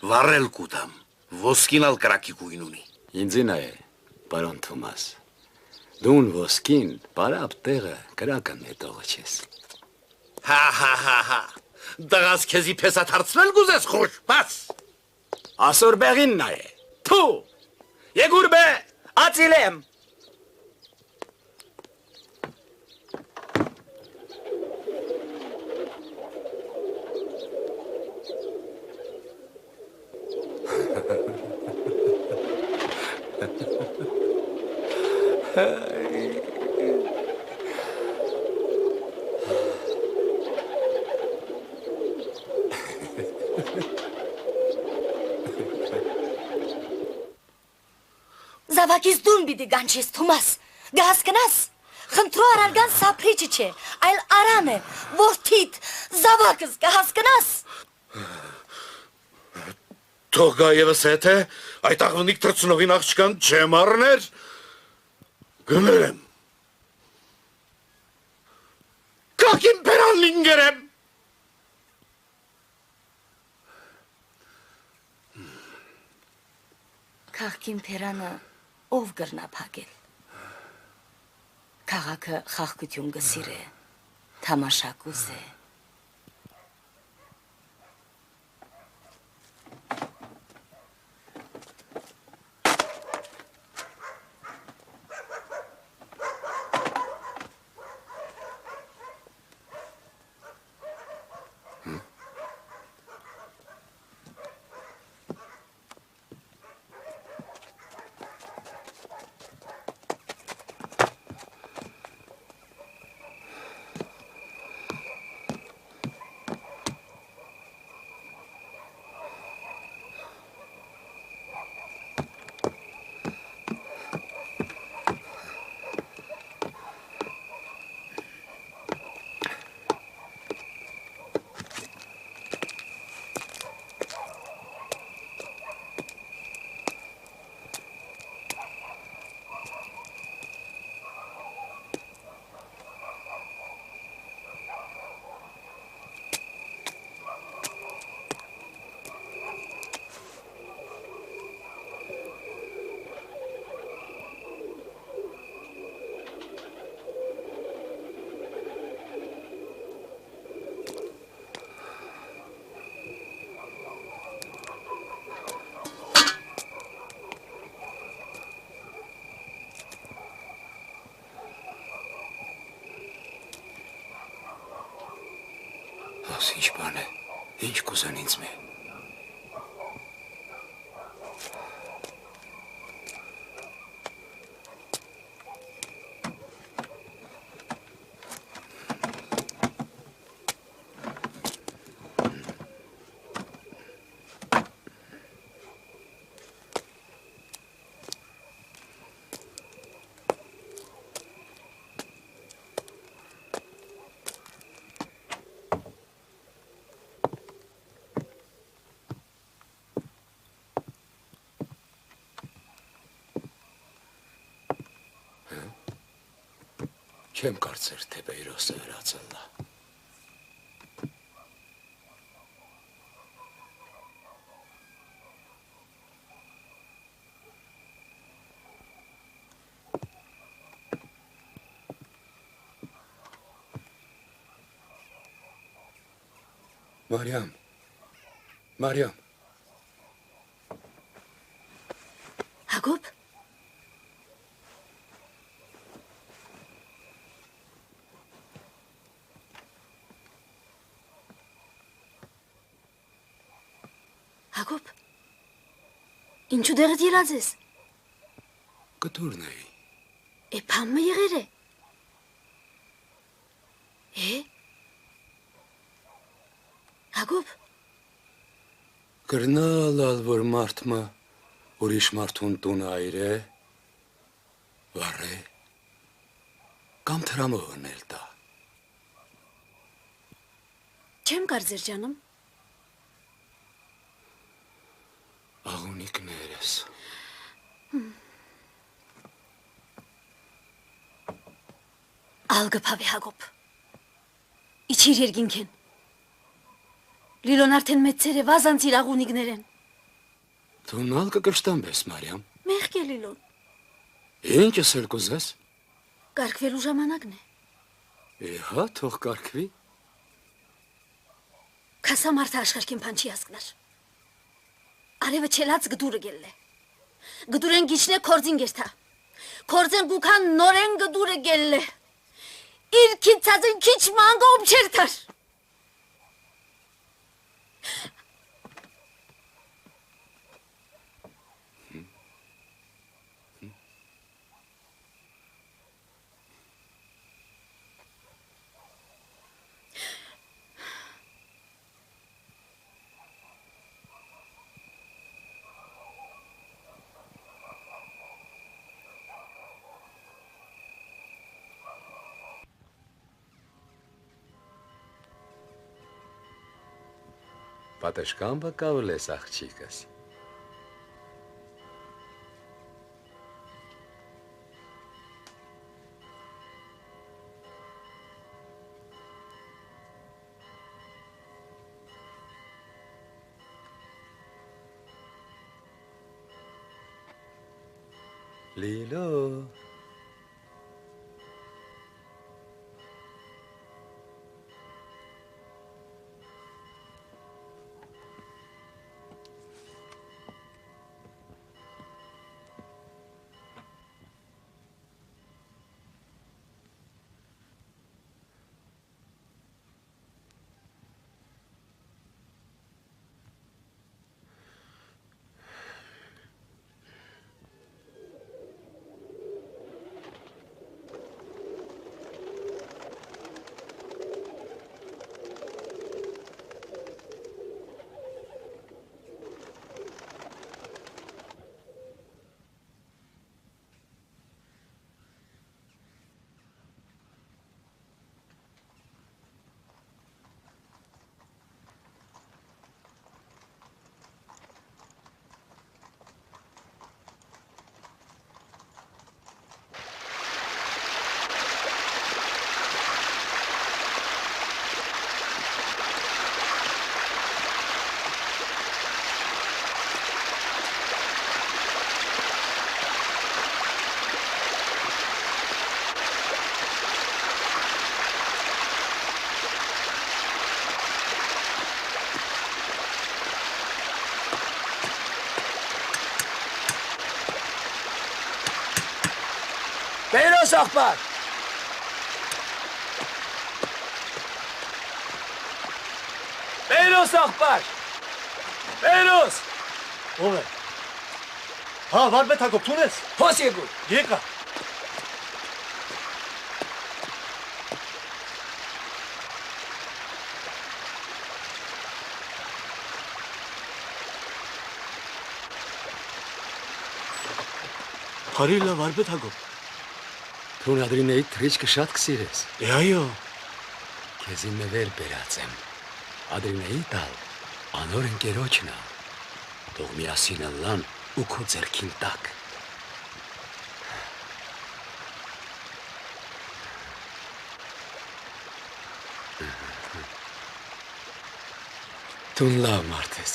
վարել կուտամ, ոսկինալ կրակի գույն ունի։ Ինձինա է, պարոն Թոմաս։ Դուն ոսկին, բարապ տեղը կրակը նետողը չես։ Հա, դղաս քեզի պեսաթարցնել գուզես խոշ, բաց։ Ասոր բեղին նա է, թու, եգուր բե, ացիլեմ։ Զավակից դուն բիդի գանչես, Թոմաս, գահասկնաս, խնդրո արարգան սապրիչի չէ, այլ արան է, որդիտ, զավակս գահասկնաս։ Թող գա եվս հետ է, այդ աղվնիկ թրծնողին աղջկան չեմ առներ, գներեմ։ Կակին պերան լինգերեմ։ Կաղքին պերանը ով գրնա պագել։ Կաղաքը խաղկություն գսիր է, թամաշակուս է։ Ահս ինչ բան է, ինչ կուզեն ինձ մե։ Չեմ կարծեր, թե Բեյրոսը հրացել է։ Մարիամ։ Հակոբ։ Հակոբ։ Ինչու դեղդ ելած ես։ Կտուրն էի։ Պամը եղեր է։ Հակոբ։ Կրնալ որ մարդմը ուրիշ մարդուն տունը այրե, վառե, կամ թրամողն էլ տա։ Չեմ կարծեր ջանում։ Աղունիկներ ես։ Ալգպավի Հակոբ։ Իչիր երկինքեն։ Լիլոն արդեն մեծեր է վազանց իր աղունիկներ են։ Դու նալ կկշտամբես, Մարիամ։ Մեղք է Լիլոն։ Ինչ ասել կուզես։ Կարգվելու ժամանակն է։ Հա, թող կարգվի։ Քասա մարդը աշխարհքին փանչի հասկնար։ Արևը չելած գդուրը գելլե։ Գդուրեն գիչնե կորձին գերթա։ Կորձեն գուքան նորեն գդուրը գելլե։ Իր քիծածին քիչ մանգոմ չերթար։ Պատշկամբը կավլես աղջիկս։ Լիլո։ Բեյրոս աղբար։ Բեյրոս աղբար։ Բեյրոս։ Ով է։ Հա, Վարպետ Հակոբ, տուն ես։ Փոս եկու։ Եկա։ Հարիլա Վարպետ Հակոբ։ Թուն ադրինեի թրիչկը շատ կսիրես։ Այո։ Քեզի նվեր բերած եմ։ Ադրինեի տալ անոր ընկերոջն է։ Թող միասին լան ու քո ձեռքին տակ։ Դու լավ մարդ ես։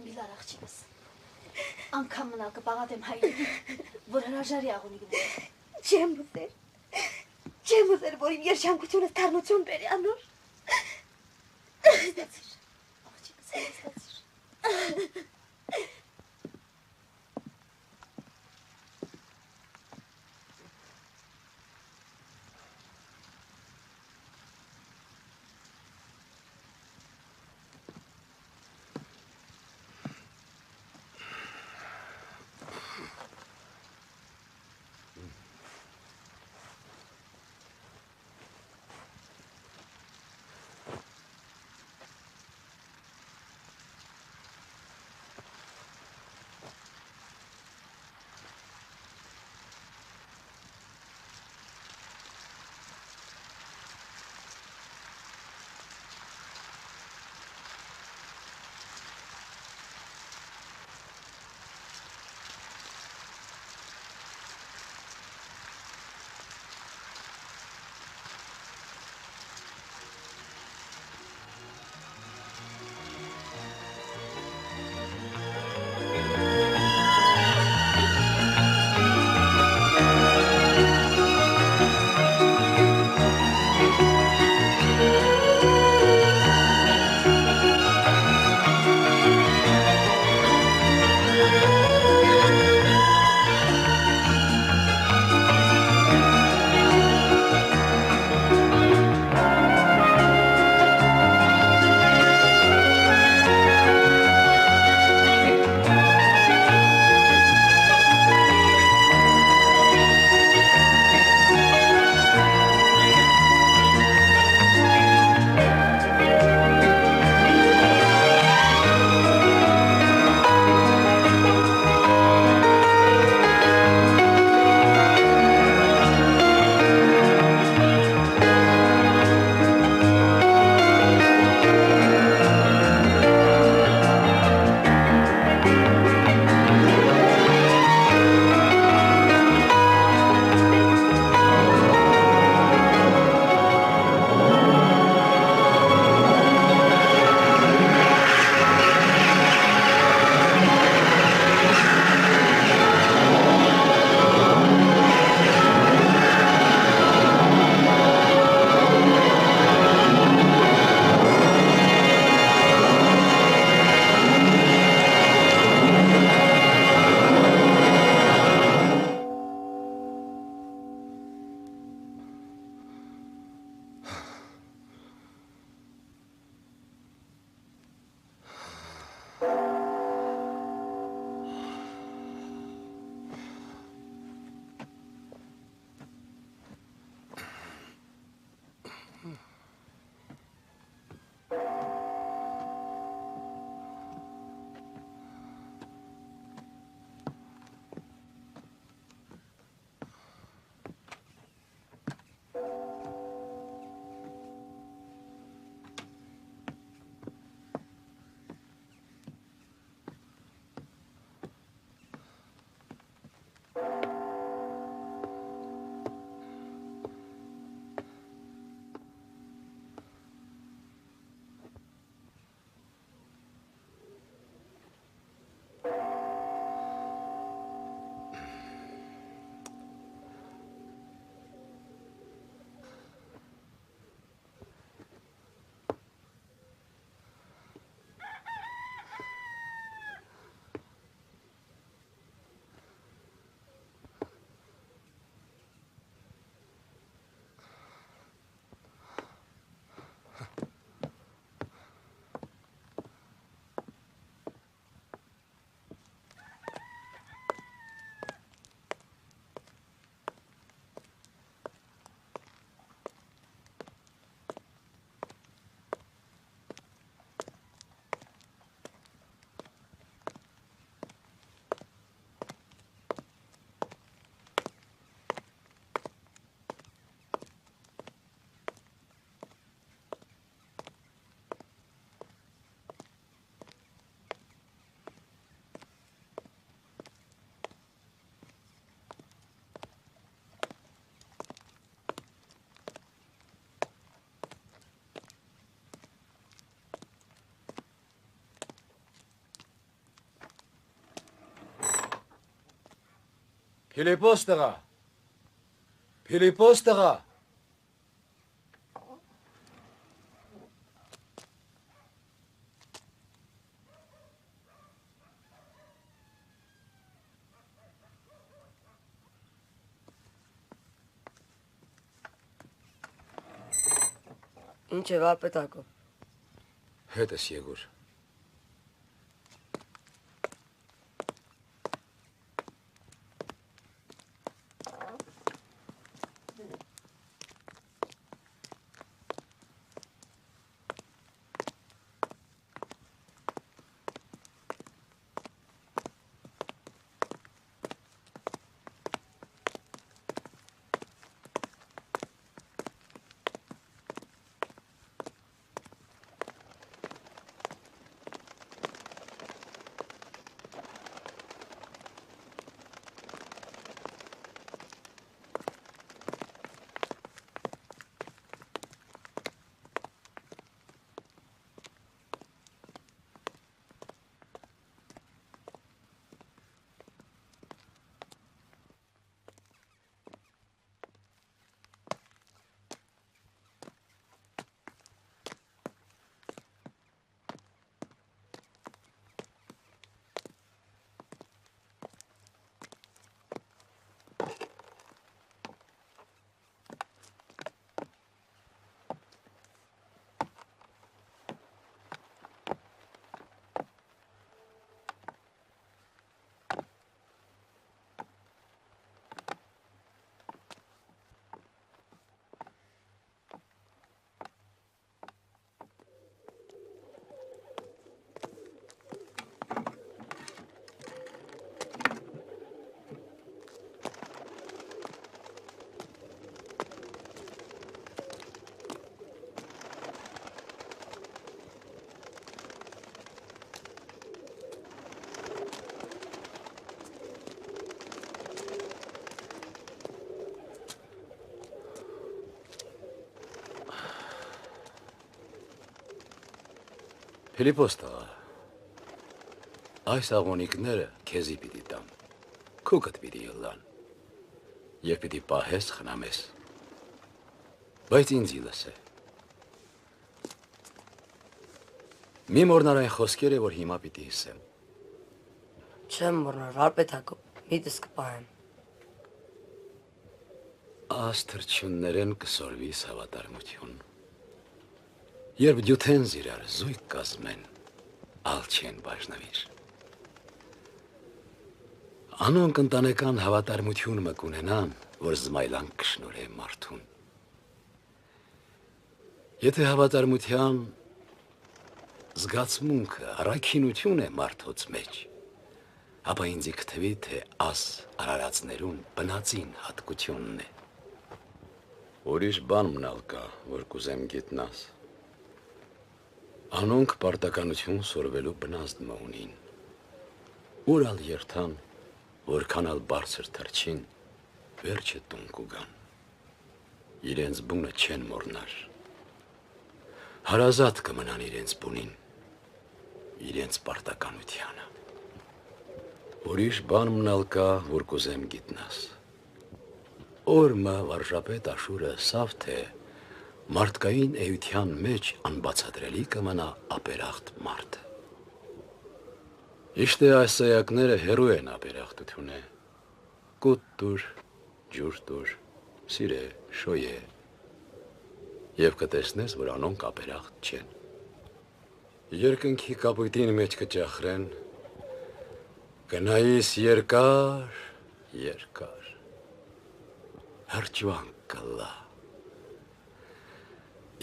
Միլար աղջիկս, անգամ մնալ կպաղատեմ հայրին, որ հրաժարի աղունի գնել։ Չեմ ուզեր, որ իմ երջանկությունը թարմություն բերի անոր։ Հստացիր, աղջիկս, հստացիր։ Փիլիպոս տղա։ Փիլիպոս տղա։ Ինչ է վարպետակով։ Հետս Եգոր։ Փիլիպոս տղա, այս աղոնիկները քեզի պիտի տամ, քուքդ պիտի ելան, և պիտի պահես խնամես, բայց ինձի լսե։ Մի մորնար այն խոսքերը, որ հիմա պիտի հիսեմ։ Չեմ մորնար, վարպետակով, միտս կպահեմ։ Աս թրջուններեն կսորվիս հավատարմություն։ Երբ դյութեն զիրար զույգ կազմեն, ալ չեն բաժնվիր։ Անոնք ընտանեկան հավատարմություն մը կունենան, որ զմայլան կշնորե մարդուն։ Եթե հավատարմության զգացմունքը առաքինություն է մարդոց մեջ, ապա ինձի կթվի, թե աս արարածներուն բնածին հատկությունն է։ Ուրիշ բան մնալ կա, որ կուզեմ գիտնաս։ Անոնք պարտականություն սորվելու բնազդ մը ունին, ուր ալ երթան, որքան ալ բարձր թրջին, վերջը տուն կուգան, իրենց բունը չեն մորնար, հարազատ կմնան իրենց բունին, իրենց պարտականությանը, ուրիշ բան մնալ կա, որ կուզեմ գիտնաս, օրմը վարժապետ աշուրը սավ թե մարդկային էության մեջ անբացատրելի կմնա ապերախտ մարդը։ Իշտե այս սայակները հերու են ապերախտությունը, կուտ տուր, ջուր տուր, սիրե, շոյե, և կտեսնես, որ անոնք ապերախտ չեն։ Երկնքի կապույտին մեջ կճախրեն, կնայիս երկար, երկար, հրջվան կլա։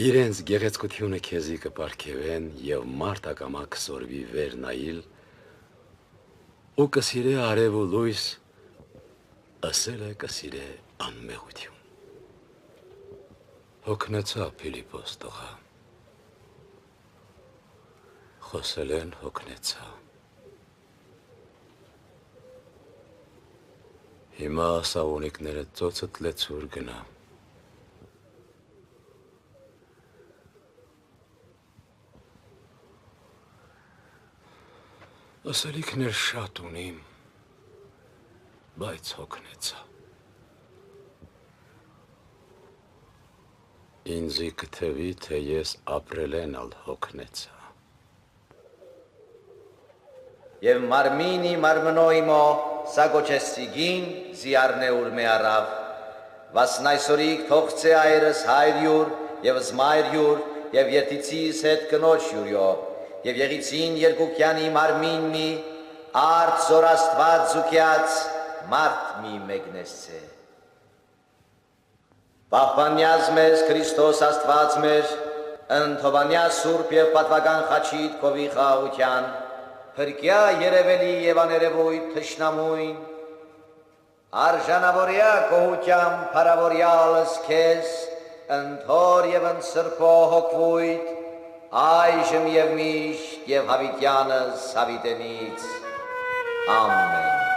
Իրենց գեղեցկությունը քեզի կպարգևեն և մարդ ակամա կսորվի վեր նայիլ ու կսիրե արև ու լույս, ըսել է կսիրե անմեղություն։ Հոգնեցա Փիլիպոս տղա, խոսել են հոգնեցա։ Հիմա ասավոնիկները ծոցըտ լեցուր գնա։ Ասելիքներ շատ ունիմ, բայց հոգնեցա։ Ինձի կթվի, թե ես ապրել են ալ հոգնեցա։ Եվ մարմինի մարմնոյմո սագոչեսիգին զիարնե ուրմե առավ, վասնայսորիկ թողցե այրս հայրյուր և զմայրյուր և երտիցիս հետ կնոչ յուրյո, և եղիցին երկուքյանի մարմին մի, արդ զորաստված զուկյաց մարդ մի մեկնեսցե։ Պահպանյազ մեզ Քրիստոս Աստված մեր, ընթովանյա սուրբ և պատվական խաչիտ կովի խաղաղության, հրկյա երևելի և աներևույթ թշնամույն, արժանավորյա կողությամբ փարավորյալս քեզ, ընթոր և ընսրպո հոգվույթ, այժմ և միշտ և հավիտյանս հավիտենից, ամեն։